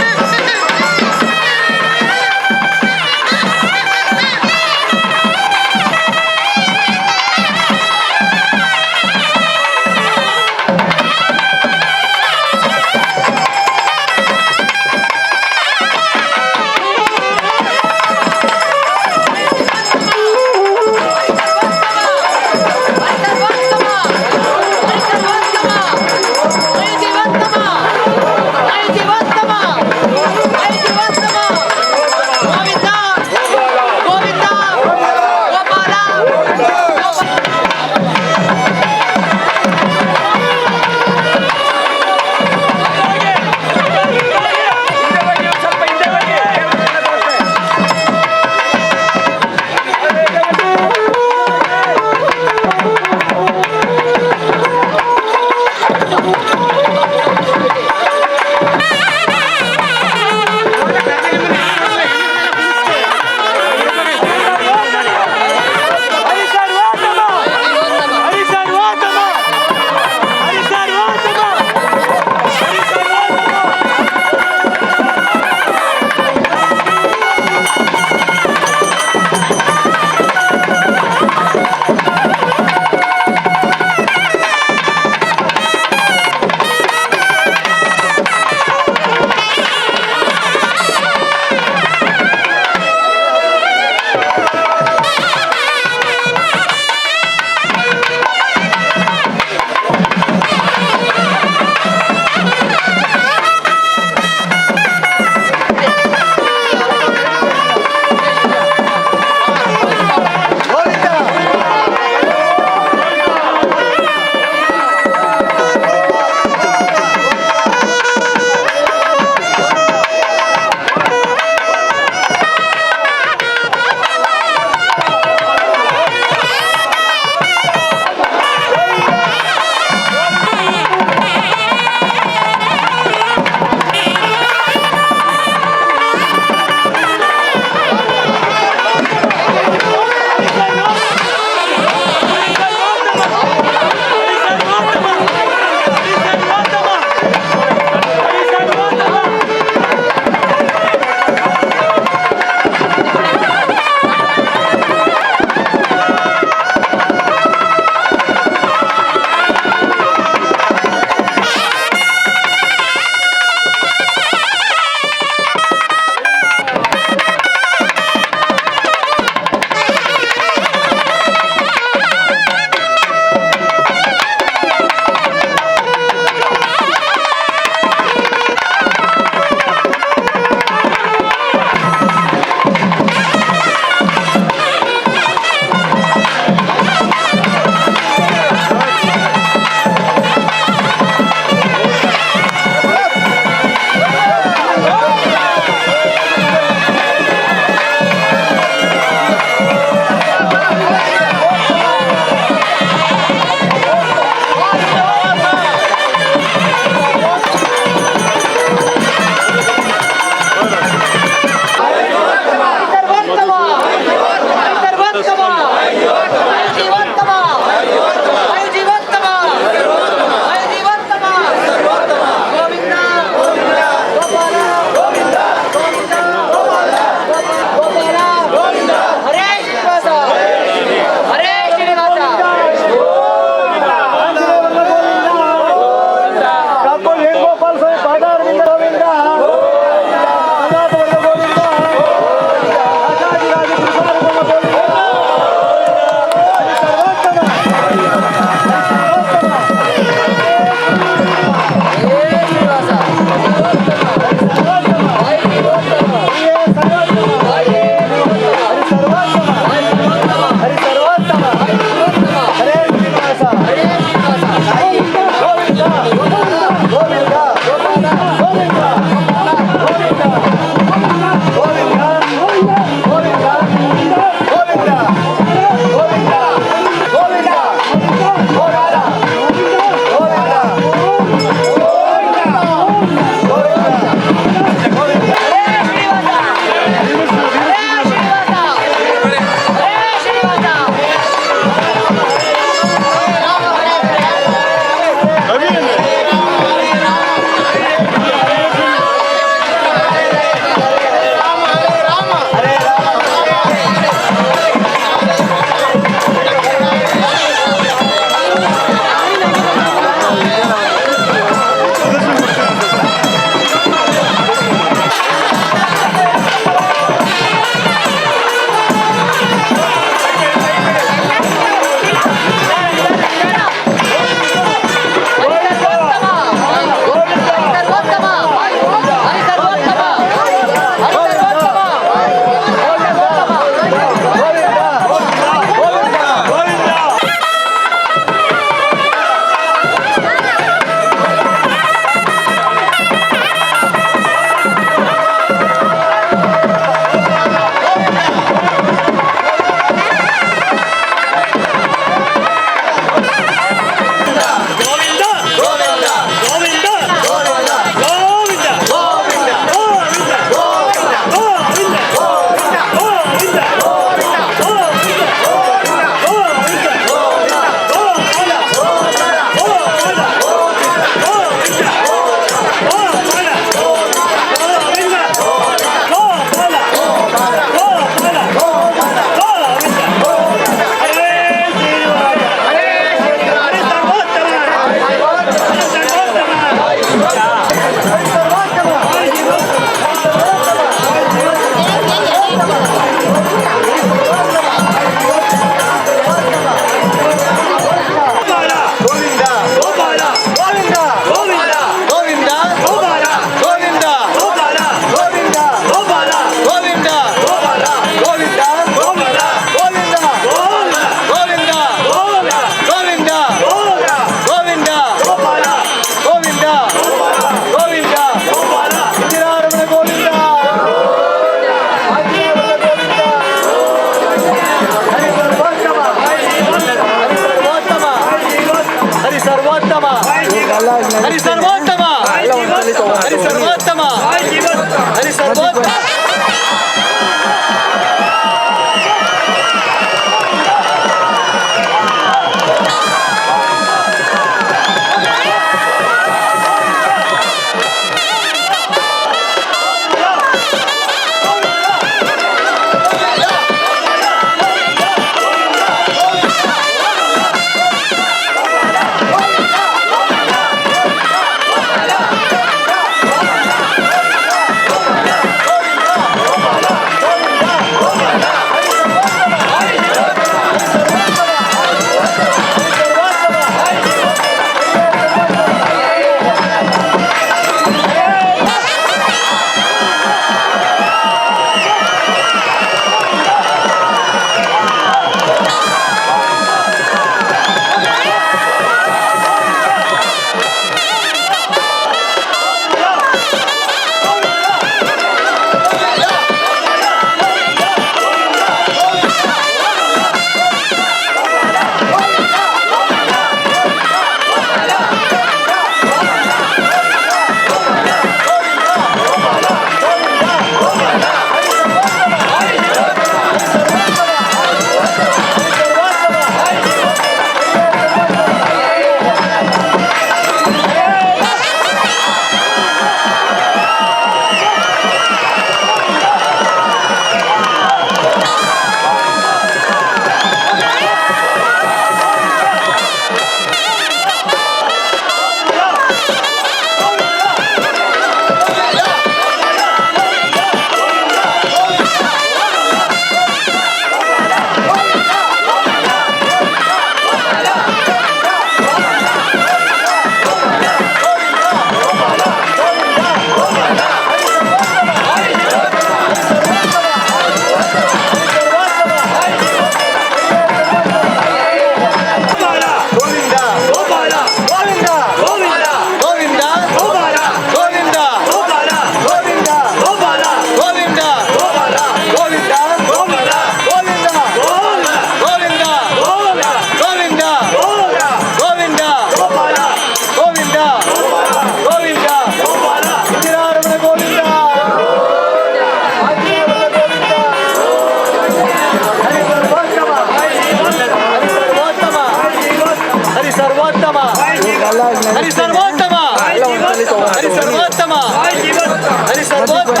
ಹರಿ ಸರ್ವೋತ್ತಮ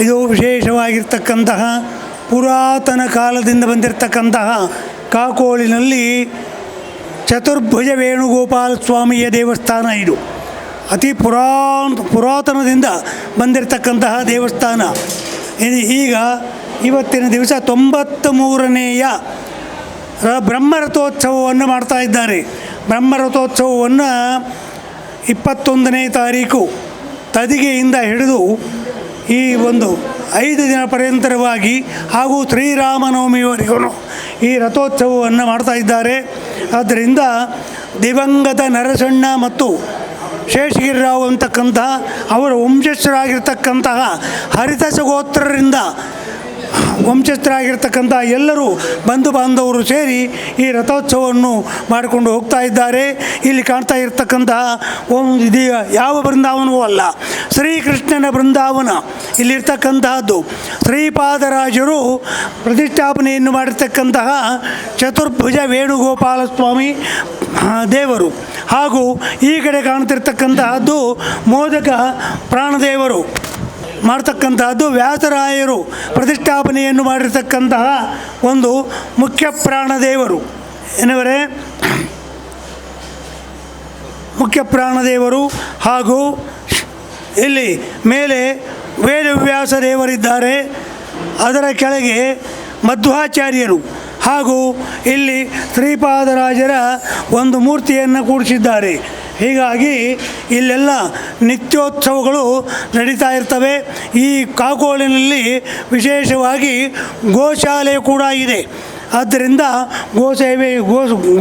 ಇದು ವಿಶೇಷವಾಗಿರ್ತಕ್ಕಂತಹ ಪುರಾತನ ಕಾಲದಿಂದ ಬಂದಿರತಕ್ಕಂತಹ ಕಾಕೋಳಿನಲ್ಲಿ ಚತುರ್ಭುಜ ವೇಣುಗೋಪಾಲ ಸ್ವಾಮಿಯ ದೇವಸ್ಥಾನ ಇದು. ಅತಿ ಪುರಾತನದಿಂದ ಬಂದಿರತಕ್ಕಂತಹ ದೇವಸ್ಥಾನ. ಈಗ ಇವತ್ತಿನ ದಿವಸ 93ನೇಯ ಬ್ರಹ್ಮರಥೋತ್ಸವವನ್ನು ಮಾಡ್ತಾ ಇದ್ದಾರೆ. ಬ್ರಹ್ಮರಥೋತ್ಸವವನ್ನು 21ನೇ ತಾರೀಕು ತದಿಗೆಯಿಂದ ಹಿಡಿದು ಈ ಒಂದು 5 ದಿನ ಪರ್ಯಂತರವಾಗಿ ಹಾಗೂ ಶ್ರೀರಾಮನವಮಿಯವರೆಗೂ ಈ ರಥೋತ್ಸವವನ್ನು ಮಾಡ್ತಾ ಇದ್ದಾರೆ. ಆದ್ದರಿಂದ ದಿವಂಗತ ನರಸಣ್ಣ ಮತ್ತು ಶೇಷಗಿರಿರಾವ್ ಅಂತಕ್ಕಂತಹ ಅವರ ವಂಶಸ್ಥರಾಗಿರ್ತಕ್ಕಂತಹ ಹರಿದಾಸ ಗೋತ್ರರಿಂದ ವಂಶಸ್ಥರಾಗಿರ್ತಕ್ಕಂಥ ಎಲ್ಲರೂ ಬಂಧು ಬಾಂಧವರು ಸೇರಿ ಈ ರಥೋತ್ಸವವನ್ನು ಮಾಡಿಕೊಂಡು ಹೋಗ್ತಾ ಇದ್ದಾರೆ. ಇಲ್ಲಿ ಕಾಣ್ತಾ ಇರತಕ್ಕಂತಹ ಇದು ಯಾವ ಬೃಂದಾವನವೂ ಅಲ್ಲ, ಶ್ರೀಕೃಷ್ಣನ ಬೃಂದಾವನ ಇಲ್ಲಿರ್ತಕ್ಕಂತಹದ್ದು. ಶ್ರೀಪಾದರಾಜರು ಪ್ರತಿಷ್ಠಾಪನೆಯನ್ನು ಮಾಡಿರ್ತಕ್ಕಂತಹ ಚತುರ್ಭುಜ ವೇಣುಗೋಪಾಲ ಸ್ವಾಮಿ ದೇವರು. ಹಾಗೂ ಈ ಕಡೆ ಕಾಣ್ತಿರ್ತಕ್ಕಂತಹದ್ದು ಮೋದಕ ಪ್ರಾಣದೇವರು ಮಾಡ್ತಕ್ಕಂತಹದ್ದು ವ್ಯಾಸರಾಯರು ಪ್ರತಿಷ್ಠಾಪನೆಯನ್ನು ಮಾಡಿರ್ತಕ್ಕಂತಹ ಒಂದು ಮುಖ್ಯ ಪ್ರಾಣದೇವರು ಏನವರೇ ಮುಖ್ಯ ಪ್ರಾಣದೇವರು. ಹಾಗೂ ಇಲ್ಲಿ ಮೇಲೆ ವೇದವ್ಯಾಸ ದೇವರಿದ್ದಾರೆ, ಅದರ ಕೆಳಗೆ ಮಧ್ವಾಚಾರ್ಯರು ಹಾಗೂ ಇಲ್ಲಿ ಶ್ರೀಪಾದರಾಜರ ಒಂದು ಮೂರ್ತಿಯನ್ನು ಕೂಡಿಸಿದ್ದಾರೆ. ಹೀಗಾಗಿ ಇಲ್ಲೆಲ್ಲ ನಿತ್ಯೋತ್ಸವಗಳು ನಡೀತಾ ಇರ್ತವೆ. ಈ ಕಾಕೋಳಿನಲ್ಲಿ ವಿಶೇಷವಾಗಿ ಗೋಶಾಲೆ ಕೂಡ ಇದೆ. ಆದ್ದರಿಂದ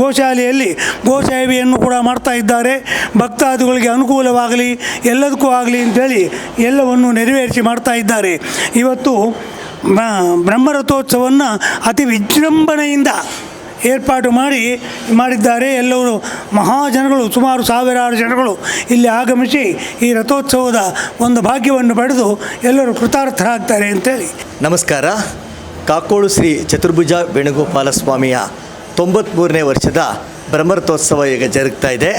ಗೋಶಾಲೆಯಲ್ಲಿ ಗೋಸೇವೆಯನ್ನು ಕೂಡ ಮಾಡ್ತಾ ಇದ್ದಾರೆ. ಭಕ್ತಾದಿಗಳಿಗೆ ಅನುಕೂಲವಾಗಲಿ ಎಲ್ಲದಕ್ಕೂ ಆಗಲಿ ಅಂಥೇಳಿ ಎಲ್ಲವನ್ನು ನೆರವೇರಿಸಿ ಮಾಡ್ತಾ ಇದ್ದಾರೆ. ಇವತ್ತು ಬ್ರಹ್ಮರಥೋತ್ಸವವನ್ನು ಅತಿ ವಿಜೃಂಭಣೆಯಿಂದ ಏರ್ಪಾಟು ಮಾಡಿದ್ದಾರೆ. ಎಲ್ಲರೂ ಮಹಾಜನಗಳು ಸುಮಾರು 1000 ಜನಗಳು ಇಲ್ಲಿ ಆಗಮಿಸಿ ಈ ರಥೋತ್ಸವದ ಒಂದು ಭಾಗ್ಯವನ್ನು ಪಡೆದು ಎಲ್ಲರೂ ಕೃತಾರ್ಥರಾಗ್ತಾರೆ ಅಂತೇಳಿ. ನಮಸ್ಕಾರ. ಕಾಕೋಳು ಶ್ರೀ ಚತುರ್ಭುಜ ವೇಣುಗೋಪಾಲ ಸ್ವಾಮಿಯ 93ನೇ ವರ್ಷದ ಬ್ರಹ್ಮರಥೋತ್ಸವ ಈಗ ಜರುಗ್ತಾ ಇದೆ.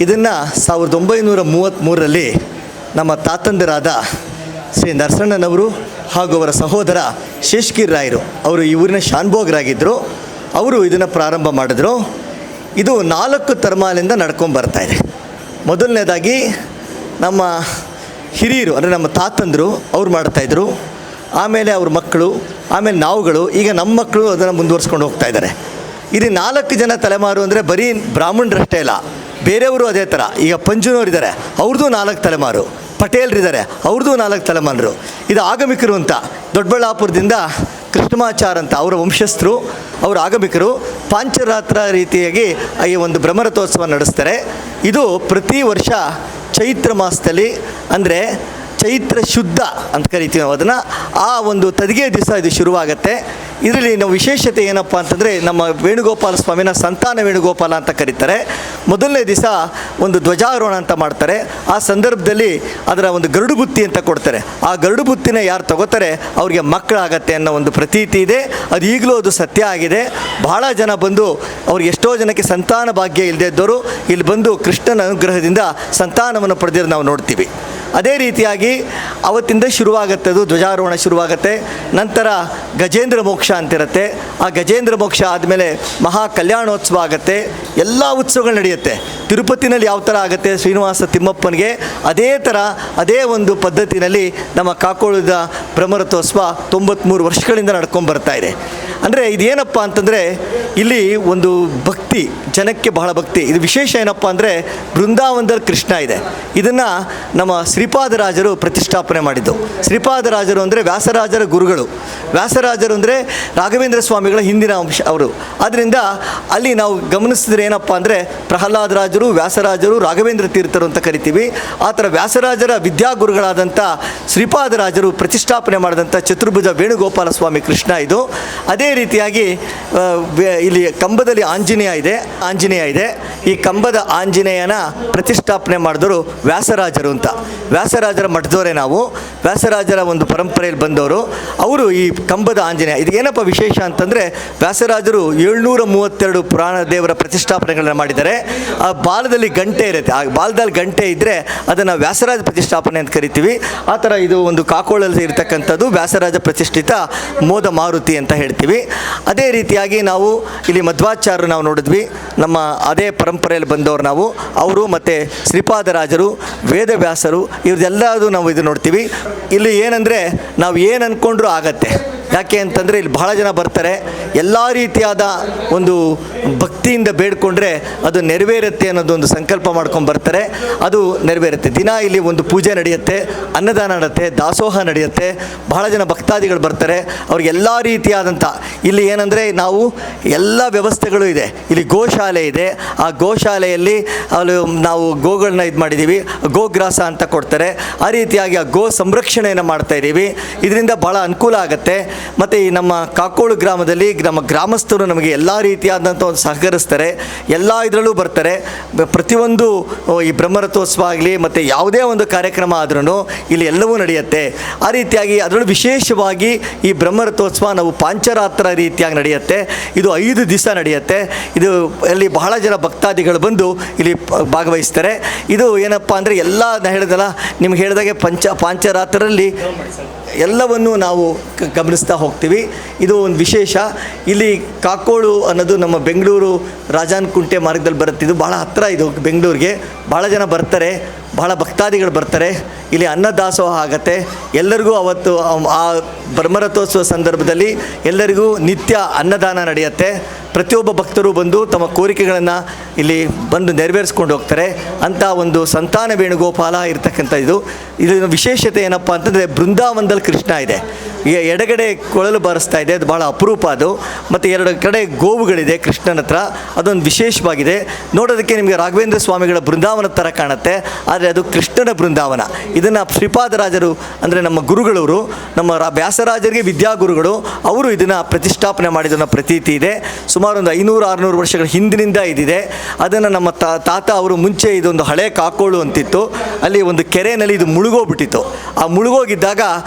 ಇದನ್ನು 1933ರಲ್ಲಿ ನಮ್ಮ ತಾತಂದಿರಾದ ಶ್ರೀ ನರಸಣ್ಣನವರು ಹಾಗೂ ಅವರ ಸಹೋದರ ಶೇಷಗಿರಿರಾಯರು ಅವರು ಈ ಊರಿನ ಶಾನ್ಭೋಗರಾಗಿದ್ದರು. ಅವರು ಇದನ್ನು ಪ್ರಾರಂಭ ಮಾಡಿದ್ರು. ಇದು 4 ತಲೆಮಾರಿನಿಂದ ನಡ್ಕೊಂಡು ಬರ್ತಾಯಿದೆ. ಮೊದಲನೇದಾಗಿ ನಮ್ಮ ಹಿರಿಯರು ಅಂದರೆ ನಮ್ಮ ತಾತಂದರು ಅವ್ರು ಮಾಡ್ತಾಯಿದ್ರು. ಆಮೇಲೆ ಅವ್ರ ಮಕ್ಕಳು, ಆಮೇಲೆ ನಾವುಗಳು, ಈಗ ನಮ್ಮ ಮಕ್ಕಳು ಅದನ್ನು ಮುಂದುವರ್ಸ್ಕೊಂಡು ಹೋಗ್ತಾ ಇದ್ದಾರೆ. ಇದು 4 ಜನ ತಲೆಮಾರು ಅಂದರೆ ಬರೀ ಬ್ರಾಹ್ಮಣರಷ್ಟೇ ಇಲ್ಲ, ಬೇರೆಯವರು ಅದೇ ಥರ. ಈಗ ಪಂಜುನವ್ರು ಇದ್ದಾರೆ, ಅವ್ರದ್ದು 4 ತಲೆಮಾರು. ಪಟೇಲ್ರಿದ್ದಾರೆ, ಅವ್ರದ್ದು 4 ತಲೆಮಾರು. ಇದು ಆಗಮಿಕರು ಅಂತ ದೊಡ್ಡಬಳ್ಳಾಪುರದಿಂದ ಕೃಷ್ಣಮಾಚಾರ್ ಅಂತ ಅವರ ವಂಶಸ್ಥರು, ಅವರು ಆಗಮಿಕರು. ಪಾಂಚರಾತ್ರ ರೀತಿಯಾಗಿ ಈ ಒಂದು ಬ್ರಹ್ಮರಥೋತ್ಸವ ನಡೆಸ್ತಾರೆ. ಇದು ಪ್ರತಿ ವರ್ಷ ಚೈತ್ರ ಮಾಸದಲ್ಲಿ ಅಂದರೆ ಚೈತ್ರ ಶುದ್ಧ ಅಂತ ಕರಿತೀವಿ ನಾವು ಅದನ್ನು. ಆ ಒಂದು ತದಿಗೆ ದಿವಸ ಇದು ಶುರುವಾಗುತ್ತೆ. ಇದರಲ್ಲಿ ನಾವು ವಿಶೇಷತೆ ಏನಪ್ಪ ಅಂತಂದರೆ ನಮ್ಮ ವೇಣುಗೋಪಾಲ ಸ್ವಾಮಿನ ಸಂತಾನ ವೇಣುಗೋಪಾಲ ಅಂತ ಕರೀತಾರೆ. ಮೊದಲನೇ ದಿವಸ ಒಂದು ಧ್ವಜಾರೋಹಣ ಅಂತ ಮಾಡ್ತಾರೆ. ಆ ಸಂದರ್ಭದಲ್ಲಿ ಅದರ ಒಂದು ಗರುಡು ಬುತ್ತಿ ಅಂತ ಕೊಡ್ತಾರೆ. ಆ ಗರುಡು ಬುತ್ತಿನ ಯಾರು ತಗೋತಾರೆ ಅವ್ರಿಗೆ ಮಕ್ಕಳಾಗತ್ತೆ ಅನ್ನೋ ಒಂದು ಪ್ರತೀತಿ ಇದೆ. ಅದು ಈಗಲೂ ಅದು ಸತ್ಯ ಆಗಿದೆ. ಬಹಳ ಜನ ಬಂದು ಅವ್ರಿಗೆ ಎಷ್ಟೋ ಜನಕ್ಕೆ ಸಂತಾನ ಭಾಗ್ಯ ಇಲ್ಲದೆ ಇದ್ದವರು ಇಲ್ಲಿ ಬಂದು ಕೃಷ್ಣನ ಅನುಗ್ರಹದಿಂದ ಸಂತಾನವನ್ನು ಪಡೆದಿರೋ ನಾವು ನೋಡ್ತೀವಿ. ಅದೇ ರೀತಿಯಾಗಿ ಅವತ್ತಿಂದ ಶುರುವಾಗುತ್ತೆ, ಅದು ಧ್ವಜಾರೋಹಣ ಶುರುವಾಗುತ್ತೆ. ನಂತರ ಗಜೇಂದ್ರ ಮೋಕ್ಷ ಅಂತಿರುತ್ತೆ. ಆ ಗಜೇಂದ್ರ ಮೋಕ್ಷ ಆದಮೇಲೆ ಮಹಾ ಕಲ್ಯಾಣೋತ್ಸವ ಆಗುತ್ತೆ. ಎಲ್ಲ ಉತ್ಸವಗಳು ನಡೆಯುತ್ತೆ. ತಿರುಪತಿನಲ್ಲಿ ಯಾವ ಥರ ಆಗುತ್ತೆ ಶ್ರೀನಿವಾಸ ತಿಮ್ಮಪ್ಪನಿಗೆ, ಅದೇ ಥರ ಅದೇ ಒಂದು ಪದ್ಧತಿನಲ್ಲಿ ನಮ್ಮ ಕಾಕೋಳದ ಬ್ರಹ್ಮರಥೋತ್ಸವ 93 ವರ್ಷಗಳಿಂದ ನಡ್ಕೊಂಡು ಬರ್ತಾ ಇದೆ. ಅಂದರೆ ಇದೇನಪ್ಪ ಅಂತಂದರೆ ಇಲ್ಲಿ ಒಂದು ಭಕ್ತಿ, ಜನಕ್ಕೆ ಬಹಳ ಭಕ್ತಿ. ಇದು ವಿಶೇಷ ಏನಪ್ಪ ಅಂದರೆ ಬೃಂದಾವನದಲ್ಲಿ ಕೃಷ್ಣ ಇದೆ. ಇದನ್ನು ನಮ್ಮ ಶ್ರೀಪಾದರಾಜರು ಪ್ರತಿಷ್ಠಾಪನೆ ಮಾಡಿದ್ದು. ಶ್ರೀಪಾದರಾಜರು ಅಂದರೆ ವ್ಯಾಸರಾಜರ ಗುರುಗಳು. ವ್ಯಾಸರಾಜರು ಅಂದರೆ ರಾಘವೇಂದ್ರ ಸ್ವಾಮಿಗಳ ಹಿಂದಿನ ಅಂಶ ಅವರು. ಆದ್ದರಿಂದ ಅಲ್ಲಿ ನಾವು ಗಮನಿಸಿದ್ರೆ ಏನಪ್ಪ ಅಂದರೆ ಪ್ರಹ್ಲಾದರಾಜರು, ವ್ಯಾಸರಾಜರು, ರಾಘವೇಂದ್ರ ತೀರ್ಥರು ಅಂತ ಕರಿತೀವಿ. ಆ ಥರ ವ್ಯಾಸರಾಜರ ವಿದ್ಯಾಗುರುಗಳಾದಂಥ ಶ್ರೀಪಾದರಾಜರು ಪ್ರತಿಷ್ಠಾಪನೆ ಮಾಡಿದಂಥ ಚತುರ್ಭುಜ ವೇಣುಗೋಪಾಲ ಸ್ವಾಮಿ ಕೃಷ್ಣ ಇದು. ಅದೇ ರೀತಿಯಾಗಿ ಇಲ್ಲಿ ಕಂಬದಲ್ಲಿ ಆಂಜನೇಯ ಇದೆ. ಆಂಜನೇಯ ಇದೆ. ಈ ಕಂಬದ ಆಂಜನೇಯನ ಪ್ರತಿಷ್ಠಾಪನೆ ಮಾಡಿದವರು ವ್ಯಾಸರಾಜರು ಅಂತ. ವ್ಯಾಸರಾಜರ ಮಠದವರೇ ನಾವು. ವ್ಯಾಸರಾಜರ ಒಂದು ಪರಂಪರೆಯಲ್ಲಿ ಬಂದವರು ಅವರು. ಈ ಕಂಬದ ಆಂಜನೇಯ ಇದು ಏನಪ್ಪ ವಿಶೇಷ ಅಂತಂದರೆ, ವ್ಯಾಸರಾಜರು 732 ಪುರಾಣ ದೇವರ ಪ್ರತಿಷ್ಠಾಪನೆಗಳನ್ನು ಮಾಡಿದ್ದಾರೆ. ಆ ಬಾಲದಲ್ಲಿ ಗಂಟೆ ಇರುತ್ತೆ. ಆ ಬಾಲದಲ್ಲಿ ಗಂಟೆ ಇದ್ದರೆ ಅದನ್ನು ವ್ಯಾಸರಾಜ ಪ್ರತಿಷ್ಠಾಪನೆ ಅಂತ ಕರಿತೀವಿ. ಆ ಥರ ಇದು ಒಂದು ಕಾಕೋಳಲ್ಲಿ ಇರತಕ್ಕಂಥದ್ದು ವ್ಯಾಸರಾಜ ಪ್ರತಿಷ್ಠಿತ ಮೋದ ಮಾರುತಿ ಅಂತ ಹೇಳ್ತೀವಿ. ಅದೇ ರೀತಿಯಾಗಿ ನಾವು ಇಲ್ಲಿ ಮಧ್ವಾಚಾರ್ಯರು ನಾವು ನೋಡಿದ್ವಿ. ನಮ್ಮ ಅದೇ ಪರಂಪರೆಯಲ್ಲಿ ಬಂದವರು ನಾವು. ಅವರು ಮತ್ತು ಶ್ರೀಪಾದರಾಜರು, ವೇದವ್ಯಾಸರು ಇವ್ರದ್ದೆಲ್ಲದು ನಾವು ಇದು ನೋಡ್ತೀವಿ. ಇಲ್ಲಿ ಏನಂದರೆ ನಾವು ಏನು ಅಂದ್ಕೊಂಡ್ರೂ ಆಗತ್ತೆ. ಯಾಕೆ ಅಂತಂದರೆ ಇಲ್ಲಿ ಬಹಳ ಜನ ಬರ್ತಾರೆ. ಎಲ್ಲ ರೀತಿಯಾದ ಒಂದು ಭಕ್ತಿಯಿಂದ ಬೇಡ್ಕೊಂಡ್ರೆ ಅದು ನೆರವೇರುತ್ತೆ ಅನ್ನೋದೊಂದು ಸಂಕಲ್ಪ ಮಾಡ್ಕೊಂಡು ಬರ್ತಾರೆ. ಅದು ನೆರವೇರುತ್ತೆ. ದಿನ ಇಲ್ಲಿ ಒಂದು ಪೂಜೆ ನಡೆಯುತ್ತೆ, ಅನ್ನದಾನ ನಡೆಯುತ್ತೆ, ದಾಸೋಹ ನಡೆಯುತ್ತೆ. ಬಹಳ ಜನ ಭಕ್ತಾದಿಗಳು ಬರ್ತಾರೆ. ಅವ್ರಿಗೆ ಎಲ್ಲ ರೀತಿಯಾದಂಥ ಇಲ್ಲಿ ಏನಂದರೆ ನಾವು ಎಲ್ಲ ವ್ಯವಸ್ಥೆಗಳು ಇದೆ. ಇಲ್ಲಿ ಗೋಶಾಲೆ ಇದೆ. ಆ ಗೋಶಾಲೆಯಲ್ಲಿ ಅಲ್ಲಿ ನಾವು ಗೋಗಳನ್ನ ಇದು ಮಾಡಿದ್ದೀವಿ. ಗೋಗ್ರಾಸ ಅಂತ ಕೊಡ್ತಾರೆ. ಆ ರೀತಿಯಾಗಿ ಆ ಗೋ ಸಂರಕ್ಷಣೆಯನ್ನು ಮಾಡ್ತಾಯಿದ್ದೀವಿ. ಇದರಿಂದ ಭಾಳ ಅನುಕೂಲ ಆಗುತ್ತೆ. ಮತ್ತು ಈ ನಮ್ಮ ಕಾಕೋಳು ಗ್ರಾಮದಲ್ಲಿ ನಮ್ಮ ಗ್ರಾಮಸ್ಥರು ನಮಗೆ ಎಲ್ಲ ರೀತಿಯಾದಂಥ ಒಂದು ಸಹಕರಿಸ್ತಾರೆ. ಎಲ್ಲ ಇದರಲ್ಲೂ ಬರ್ತಾರೆ. ಪ್ರತಿಯೊಂದು ಈ ಬ್ರಹ್ಮರಥೋತ್ಸವ ಆಗಲಿ ಮತ್ತು ಯಾವುದೇ ಒಂದು ಕಾರ್ಯಕ್ರಮ ಆದ್ರೂ ಇಲ್ಲಿ ಎಲ್ಲವೂ ನಡೆಯುತ್ತೆ. ಆ ರೀತಿಯಾಗಿ ಅದರಲ್ಲೂ ವಿಶೇಷವಾಗಿ ಈ ಬ್ರಹ್ಮರಥೋತ್ಸವ ನಾವು ಪಾಂಚರಾತ್ರ ರೀತಿಯಾಗಿ ನಡೆಯುತ್ತೆ. ಇದು 5 ದಿವಸ ನಡೆಯುತ್ತೆ. ಇದು ಅಲ್ಲಿ ಬಹಳ ಜನ ಭಕ್ತಾದಿಗಳು ಬಂದು ಇಲ್ಲಿ ಭಾಗವಹಿಸ್ತಾರೆ. ಇದು ಏನಪ್ಪ ಅಂದರೆ ಎಲ್ಲ ಹೇಳಿದಲ್ಲ ನಿಮ್ಗೆ ಹೇಳಿದಾಗೆ ಪಾಂಚರಾತ್ರಲ್ಲಿ ಎಲ್ಲವನ್ನೂ ನಾವು ಗಮನಿಸ್ತಾ ಹೋಗ್ತೀವಿ. ಇದು ಒಂದು ವಿಶೇಷ. ಇಲ್ಲಿ ಕಾಕೋಳು ಅನ್ನೋದು ನಮ್ಮ ಬೆಂಗಳೂರು ರಾಜಾನಕುಂಟೆ ಮಾರ್ಗದಲ್ಲಿ ಬರುತ್ತೆ. ಇದು ಭಾಳ ಹತ್ತಿರ ಇದು ಬೆಂಗಳೂರಿಗೆ. ಭಾಳ ಜನ ಬರ್ತಾರೆ, ಭಾಳ ಭಕ್ತಾದಿಗಳು ಬರ್ತಾರೆ. ಇಲ್ಲಿ ಅನ್ನದಾಸೋಹ ಆಗತ್ತೆ. ಎಲ್ಲರಿಗೂ ಅವತ್ತು ಆ ಬ್ರಹ್ಮರಥೋತ್ಸವ ಸಂದರ್ಭದಲ್ಲಿ ಎಲ್ಲರಿಗೂ ನಿತ್ಯ ಅನ್ನದಾನ ನಡೆಯುತ್ತೆ. ಪ್ರತಿಯೊಬ್ಬ ಭಕ್ತರು ಬಂದು ತಮ್ಮ ಕೋರಿಕೆಗಳನ್ನು ಇಲ್ಲಿ ಬಂದು ನೆರವೇರಿಸ್ಕೊಂಡು ಹೋಗ್ತಾರೆ. ಅಂಥ ಒಂದು ಸಂತಾನ ವೇಣುಗೋಪಾಲ ಇರತಕ್ಕಂಥ ಇದರ ವಿಶೇಷತೆ ಏನಪ್ಪ ಅಂತಂದರೆ, ಬೃಂದಾವನದಲ್ಲಿ ಕೃಷ್ಣ ಇದೆ. ಈಗ ಎಡಗಡೆ ಕೊಳಲು ಬಾರಿಸ್ತಾ ಇದೆ. ಅದು ಭಾಳ ಅಪರೂಪ ಅದು. ಮತ್ತು 2 ಕಡೆ ಗೋವುಗಳಿದೆ ಕೃಷ್ಣನ ಹತ್ರ. ಅದೊಂದು ವಿಶೇಷವಾಗಿದೆ. ನೋಡೋದಕ್ಕೆ ನಿಮಗೆ ರಾಘವೇಂದ್ರ ಸ್ವಾಮಿಗಳ ಬೃಂದಾವನ ಥರ ಕಾಣುತ್ತೆ. ಆದರೆ ಅದು ಕೃಷ್ಣನ ಬೃಂದಾವನ. ಇದನ್ನು ಶ್ರೀಪಾದರಾಜರು ಅಂದರೆ ನಮ್ಮ ಗುರುಗಳವರು, ನಮ್ಮ ವ್ಯಾಸರಾಜರಿಗೆ ವಿದ್ಯಾಗುರುಗಳು, ಅವರು ಇದನ್ನು ಪ್ರತಿಷ್ಠಾಪನೆ ಮಾಡಿದ ಪ್ರತೀತಿ ಇದೆ. ಸುಮಾರು ಒಂದು 500-600 ವರ್ಷಗಳ ಹಿಂದಿನಿಂದ ಇದಿದೆ. ಅದನ್ನು ನಮ್ಮ ತಾತ ಅವರು ಮುಂಚೆ ಇದೊಂದು ಹಳೆ ಕಾಕೋಳು ಅಂತಿತ್ತು. ಅಲ್ಲಿ ಒಂದು ಕೆರೆಯಲ್ಲಿ ಇದು ಮುಳುಗೋಗ್ಬಿಟ್ಟಿತ್ತು. ಆ ಮುಳುಗೋಗಿದ್ದಾಗ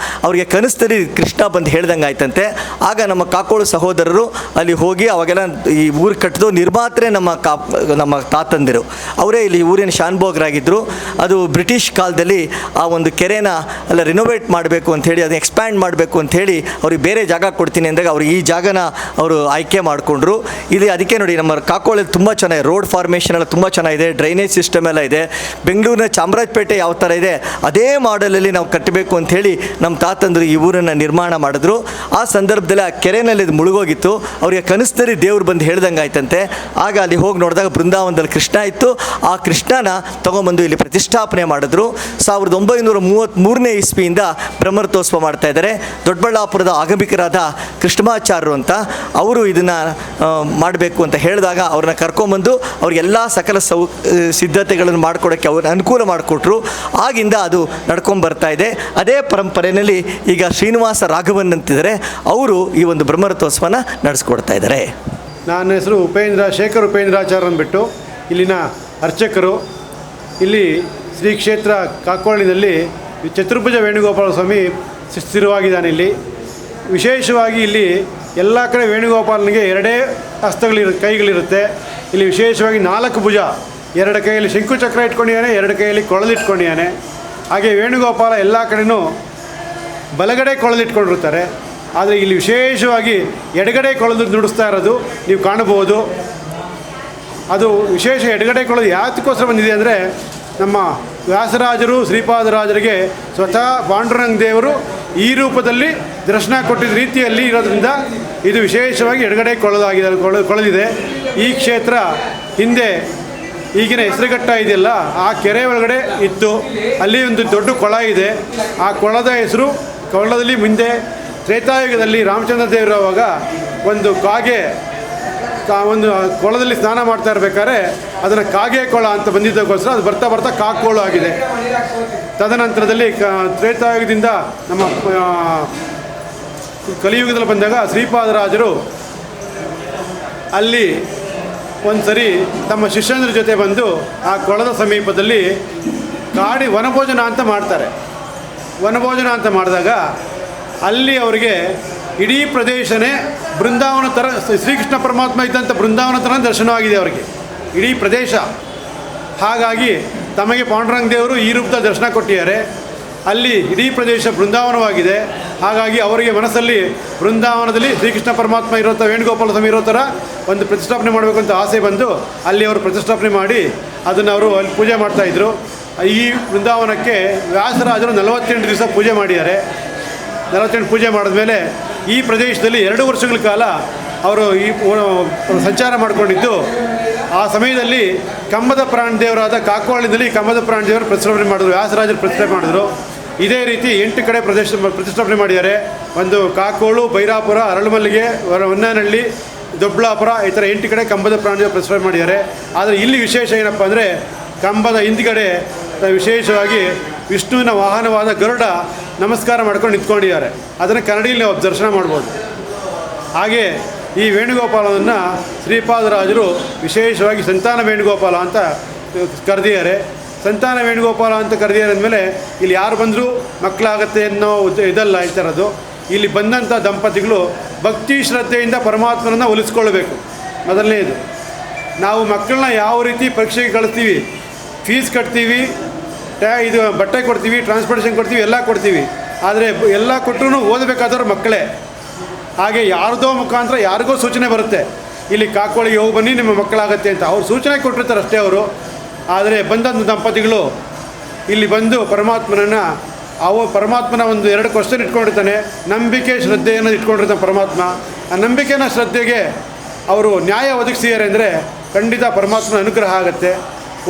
ಅವರಿಗೆ ಕನಸ್ತಲ್ಲಿ ಕೃಷ್ಣ ಬಂದು ಹೇಳ್ದಂಗೆ ಆಯ್ತಂತೆ. ಆಗ ನಮ್ಮ ಕಾಕೋಳು ಸಹೋದರರು ಅಲ್ಲಿ ಹೋಗಿ ಅವಾಗೆಲ್ಲ ಈ ಊರು ಕಟ್ಟಿದು ನಿರ್ಮಾತ್ರೆ ನಮ್ಮ ತಾತಂದಿರು. ಅವರೇ ಇಲ್ಲಿ ಊರಿನ ಶಾನ್ಭೋಗರಾಗಿದ್ದರು. ಅದು ಬ್ರಿಟಿಷ್ ಕಾಲದಲ್ಲಿ ಆ ಒಂದು ಕೆರೆನ ಎಲ್ಲ ರಿನೋವೇಟ್ ಮಾಡಬೇಕು ಅಂಥೇಳಿ, ಅದನ್ನ ಎಕ್ಸ್ಪ್ಯಾಂಡ್ ಮಾಡಬೇಕು ಅಂಥೇಳಿ ಅವ್ರಿಗೆ ಬೇರೆ ಜಾಗ ಕೊಡ್ತೀನಿ ಅಂದಾಗ ಅವ್ರು ಈ ಜಾಗನ ಅವರು ಆಯ್ಕೆ ಮಾಡಿಕೊಂಡ್ರು. ಇಲ್ಲಿ ಅದಕ್ಕೆ ನೋಡಿ ನಮ್ಮ ಕಾಕೋಳಲ್ಲಿ ತುಂಬ ಚೆನ್ನಾಗಿದೆ. ರೋಡ್ ಫಾರ್ಮೇಷನ್ ಎಲ್ಲ ತುಂಬ ಚೆನ್ನಾಗಿದೆ. ಡ್ರೈನೇಜ್ ಸಿಸ್ಟಮ್ ಎಲ್ಲ ಇದೆ. ಬೆಂಗಳೂರಿನ ಚಾಮರಾಜಪೇಟೆ ಯಾವ ಥರ ಇದೆ ಅದೇ ಮಾಡೆಲಲ್ಲಿ ನಾವು ಕಟ್ಟಬೇಕು ಅಂಥೇಳಿ ನಮ್ಮ ತಾತಂದರು ಈ ಊರನ್ನು ನಿರ್ಮಾಣ ಮಾಡಿದ್ರು. ಆ ಸಂದರ್ಭದಲ್ಲಿ ಆ ಕೆರೆಯಲ್ಲಿ ಇದು ಮುಳುಗೋಗಿತ್ತು. ಅವರಿಗೆ ಕನಸದಲ್ಲಿ ದೇವ್ರು ಬಂದು ಹೇಳ್ದಂಗೆ ಆಯ್ತಂತೆ. ಆಗ ಅಲ್ಲಿ ಹೋಗಿ ನೋಡಿದಾಗ ಬೃಂದಾವನದಲ್ಲಿ ಕೃಷ್ಣ ಇತ್ತು. ಆ ಕೃಷ್ಣನ ತೊಗೊಂಬಂದು ಇಲ್ಲಿ ಪ್ರತಿಷ್ಠಾಪನೆ ಮಾಡಿದ್ರು. 1933ನೇ ಇಸ್ವಿಯಿಂದ ಬ್ರಹ್ಮರಥೋತ್ಸವ ಮಾಡ್ತಾ ಇದ್ದಾರೆ. ದೊಡ್ಡಬಳ್ಳಾಪುರದ ಆಗಮಿಕರಾದ ಕೃಷ್ಣಮಾಚಾರ್ಯರು ಅಂತ ಅವರು ಇದನ್ನು ಮಾಡಬೇಕು ಅಂತ ಹೇಳಿದಾಗ ಅವ್ರನ್ನ ಕರ್ಕೊಂಬಂದು ಅವ್ರಿಗೆಲ್ಲ ಸಕಲ ಸಿದ್ಧತೆಗಳನ್ನು ಮಾಡಿಕೊಡೋಕ್ಕೆ ಅವ್ರನ್ನ ಅನುಕೂಲ ಮಾಡಿಕೊಟ್ರು. ಆಗಿಂದ ಅದು ನಡ್ಕೊಂಡು ಬರ್ತಾ ಇದೆ. ಅದೇ ಪರಂಪರೆಯಲ್ಲಿ ಈಗ ಶ್ರೀನಿವಾಸ ರಾಘವನ್ ಅಂತಿದ್ದಾರೆ. ಅವರು ಈ ಒಂದು ಬ್ರಹ್ಮರಥೋತ್ಸವನ ನಡೆಸ್ಕೊಡ್ತಾ ಇದ್ದಾರೆ. ನನ್ನ ಹೆಸರು ಶೇಖರ್ ಉಪೇಂದ್ರಾಚಾರ್ಯ ಅಂದ್ಬಿಟ್ಟು ಇಲ್ಲಿನ ಅರ್ಚಕರು. ಇಲ್ಲಿ ಶ್ರೀ ಕ್ಷೇತ್ರ ಕಾಕೋಳಿನಲ್ಲಿ ಚತುರ್ಭುಜ ವೇಣುಗೋಪಾಲ ಸ್ವಾಮಿ ಸ್ಥಿರವಾಗಿದ್ದಾನೆ. ಇಲ್ಲಿ ವಿಶೇಷವಾಗಿ ಇಲ್ಲಿ ಎಲ್ಲ ಕಡೆ ವೇಣುಗೋಪಾಲನಿಗೆ 2 ಕೈಗಳಿರುತ್ತೆ. ಇಲ್ಲಿ ವಿಶೇಷವಾಗಿ 4 ಭುಜ, 2 ಕೈಯಲ್ಲಿ ಶಂಕುಚಕ್ರ ಇಟ್ಕೊಂಡಿದ್ದಾನೆ, 2 ಕೈಯಲ್ಲಿ ಕೊಳಲಿಟ್ಕೊಂಡಿದ್ದಾನೆ. ಹಾಗೆ ವೇಣುಗೋಪಾಲ ಎಲ್ಲ ಕಡೆಯೂ ಬಲಗಡೆ ಕೊಳಲಿಟ್ಕೊಂಡಿರ್ತಾರೆ. ಆದರೆ ಇಲ್ಲಿ ವಿಶೇಷವಾಗಿ ಎಡಗಡೆ ಕೊಳಲು ನುಡಿಸ್ತಾ ಇರೋದು ನೀವು ಕಾಣಬಹುದು. ಅದು ವಿಶೇಷ ಎಡಗಡೆ ಕೊಳಲು ಯಾತಕ್ಕೋಸ್ಕರ ಬಂದಿದೆ ಅಂದರೆ, ನಮ್ಮ ವ್ಯಾಸರಾಜರು ಶ್ರೀಪಾದರಾಜರಿಗೆ ಸ್ವತಃ ಪಾಂಡುರಂಗ ದೇವರು ಈ ರೂಪದಲ್ಲಿ ದರ್ಶನ ಕೊಟ್ಟಿದ್ದ ರೀತಿಯಲ್ಲಿ ಇರೋದ್ರಿಂದ ಇದು ವಿಶೇಷವಾಗಿ ಎಡಗಡೆ ಕೊಳಲಿದೆ. ಈ ಕ್ಷೇತ್ರ ಹಿಂದೆ ಈಗಿನ ಹೆಸರುಘಟ್ಟ ಇದೆಯಲ್ಲ, ಆ ಕೆರೆ ಒಳಗಡೆ ಇತ್ತು. ಅಲ್ಲಿ ಒಂದು ದೊಡ್ಡ ಕೊಳ ಇದೆ. ಆ ಕೊಳದ ಹೆಸರು, ಕೊಳದಲ್ಲಿ ಮುಂದೆ ತ್ರೇತಾಯುಗದಲ್ಲಿ ರಾಮಚಂದ್ರ ದೇವರವಾಗ ಒಂದು ಒಂದು ಕೊಳದಲ್ಲಿ ಸ್ನಾನ ಮಾಡ್ತಾ ಇರಬೇಕಾದ್ರೆ ಅದನ್ನು ಕಾಗೆ ಕೊಳ ಅಂತ ಬಂದಿದ್ದಕ್ಕೋಸ್ಕರ ಅದು ಬರ್ತಾ ಬರ್ತಾ ಕಾಕೋಳು ಆಗಿದೆ. ತದನಂತರದಲ್ಲಿ ತ್ರೇತಾಯುಗದಿಂದ ನಮ್ಮ ಕಲಿಯುಗದಲ್ಲಿ ಬಂದಾಗ ಶ್ರೀಪಾದರಾಜರು ಅಲ್ಲಿ ಒಂದು ಸರಿ ತಮ್ಮ ಶಿಷ್ಯಂದ್ರ ಜೊತೆ ಬಂದು ಆ ಕೊಳದ ಸಮೀಪದಲ್ಲಿ ವನಭೋಜನ ಅಂತ ಮಾಡ್ತಾರೆ. ವನಭೋಜನ ಅಂತ ಮಾಡಿದಾಗ ಅಲ್ಲಿ ಅವರಿಗೆ ಇಡೀ ಪ್ರದೇಶನೇ ಬೃಂದಾವನ ಥರ, ಶ್ರೀಕೃಷ್ಣ ಪರಮಾತ್ಮ ಇದ್ದಂಥ ಬೃಂದಾವನ ಥರ ದರ್ಶನವಾಗಿದೆ ಅವರಿಗೆ ಇಡೀ ಪ್ರದೇಶ. ಹಾಗಾಗಿ ತಮಗೆ ಪಾಂಡುರಂಗ ದೇವರು ಈ ರೂಪದ ದರ್ಶನ ಕೊಟ್ಟಿದ್ದಾರೆ. ಅಲ್ಲಿ ಇಡೀ ಪ್ರದೇಶ ಬೃಂದಾವನವಾಗಿದೆ. ಹಾಗಾಗಿ ಅವರಿಗೆ ಮನಸ್ಸಲ್ಲಿ ಬೃಂದಾವನದಲ್ಲಿ ಶ್ರೀಕೃಷ್ಣ ಪರಮಾತ್ಮ ಇರೋ ಥರ, ವೇಣುಗೋಪಾಲ ಸ್ವಾಮಿ ಇರೋ ಥರ ಒಂದು ಪ್ರತಿಷ್ಠಾಪನೆ ಮಾಡಬೇಕು ಅಂತ ಆಸೆ ಬಂದು ಅಲ್ಲಿ ಅವರು ಪ್ರತಿಷ್ಠಾಪನೆ ಮಾಡಿ ಅದನ್ನು ಅವರು ಅಲ್ಲಿ ಪೂಜೆ ಮಾಡ್ತಾಯಿದ್ರು. ಈ ಬೃಂದಾವನಕ್ಕೆ ವ್ಯಾಸರಾಜರು 48 ದಿವಸ ಪೂಜೆ ಮಾಡಿದ್ದಾರೆ. 48 ಪೂಜೆ ಮಾಡಿದ್ಮೇಲೆ ಈ ಪ್ರದೇಶದಲ್ಲಿ 2 ವರ್ಷಗಳ ಕಾಲ ಅವರು ಈ ಸಂಚಾರ ಮಾಡಿಕೊಂಡಿದ್ದು. ಆ ಸಮಯದಲ್ಲಿ ಕಂಬದ ಪ್ರಾಣದೇವರಾದ ಕಾಕೋಳಿನಲ್ಲಿ ಕಂಬದ ಪ್ರಾಣದೇವರು ಪ್ರತಿಷ್ಠಾಪನೆ ಮಾಡಿದ್ರು, ವ್ಯಾಸರಾಜರು ಪ್ರತಿಷ್ಠಾಪನೆ ಮಾಡಿದ್ರು. ಇದೇ ರೀತಿ 8 ಕಡೆ ಪ್ರತಿಷ್ಠಾಪನೆ ಮಾಡಿದ್ದಾರೆ. ಒಂದು ಕಾಕೋಳು, ಬೈರಾಪುರ, ಅರಳುಮಲ್ಲಿಗೆ, ಹೊನ್ನನಹಳ್ಳಿ, ದೊಡ್ಡಬಳ್ಳಾಪುರ, ಈ ಥರ 8 ಕಡೆ ಕಂಬದ ಪ್ರಾಣದೇವರು ಪ್ರತಿಷ್ಠಾಪನೆ ಮಾಡಿದ್ದಾರೆ. ಆದರೆ ಇಲ್ಲಿ ವಿಶೇಷ ಏನಪ್ಪ ಅಂದರೆ ಕಂಬದ ಹಿಂದ್ಗಡೆ ವಿಶೇಷವಾಗಿ ವಿಷ್ಣುವಿನ ವಾಹನವಾದ ಗರುಡ ನಮಸ್ಕಾರ ಮಾಡ್ಕೊಂಡು ನಿಂತ್ಕೊಂಡಿದ್ದಾರೆ. ಅದನ್ನು ಕನ್ನಡಿಯಲ್ಲಿ ನಾವು ದರ್ಶನ ಮಾಡ್ಬೋದು. ಹಾಗೆ ಈ ವೇಣುಗೋಪಾಲವನ್ನು ಶ್ರೀಪಾದರಾಜರು ವಿಶೇಷವಾಗಿ ಸಂತಾನ ವೇಣುಗೋಪಾಲ ಅಂತ ಕರೆದಿದ್ದಾರೆ. ಸಂತಾನ ವೇಣುಗೋಪಾಲ ಅಂತ ಕರೆದಿದ್ದಾರೆ ಅಂದಮೇಲೆ ಇಲ್ಲಿ ಯಾರು ಬಂದರೂ ಮಕ್ಕಳಾಗತ್ತೆ ಅನ್ನೋ ಇದಲ್ಲ ಈ ಥರದ್ದು. ಇಲ್ಲಿ ಬಂದಂಥ ದಂಪತಿಗಳು ಭಕ್ತಿ ಶ್ರದ್ಧೆಯಿಂದ ಪರಮಾತ್ಮನನ್ನು ಒಲಿಸ್ಕೊಳ್ಬೇಕು. ಮೊದಲನೇದು, ನಾವು ಮಕ್ಕಳನ್ನ ಯಾವ ರೀತಿ ಪರೀಕ್ಷೆಗೆ ಕಳಿಸ್ತೀವಿ, ಫೀಸ್ ಕಟ್ತೀವಿ, ಇದು ಬಟ್ಟೆ ಕೊಡ್ತೀವಿ, ಟ್ರಾನ್ಸ್ಪೋರ್ಟೇಷನ್ ಕೊಡ್ತೀವಿ, ಎಲ್ಲ ಕೊಡ್ತೀವಿ. ಆದರೆ ಎಲ್ಲ ಕೊಟ್ಟರು ಓದಬೇಕಾದವ್ರು ಮಕ್ಕಳೇ. ಹಾಗೆ ಯಾರ್ದೋ ಮುಖಾಂತರ ಯಾರಿಗೋ ಸೂಚನೆ ಬರುತ್ತೆ, ಇಲ್ಲಿ ಕಾಕೋಳಿಗೆ ಹೋಗಿ ಬನ್ನಿ ನಿಮ್ಮ ಮಕ್ಕಳಾಗತ್ತೆ ಅಂತ. ಅವ್ರು ಸೂಚನೆ ಕೊಟ್ಟಿರ್ತಾರೆ ಅಷ್ಟೇ ಅವರು. ಆದರೆ ಬಂದಂಥ ದಂಪತಿಗಳು ಇಲ್ಲಿ ಬಂದು ಪರಮಾತ್ಮನ ಒಂದು 2 ಕ್ವಶನ್ ಇಟ್ಕೊಂಡಿರ್ತಾನೆ. ನಂಬಿಕೆ, ಶ್ರದ್ಧೆಯನ್ನು ಇಟ್ಕೊಂಡಿರ್ತಾನೆ ಪರಮಾತ್ಮ. ಆ ನಂಬಿಕೆನ ಶ್ರದ್ಧೆಗೆ ಅವರು ನ್ಯಾಯ ಒದಗಿಸಿದ್ದಾರೆ ಅಂದರೆ ಖಂಡಿತ ಪರಮಾತ್ಮನ ಅನುಗ್ರಹ ಆಗುತ್ತೆ.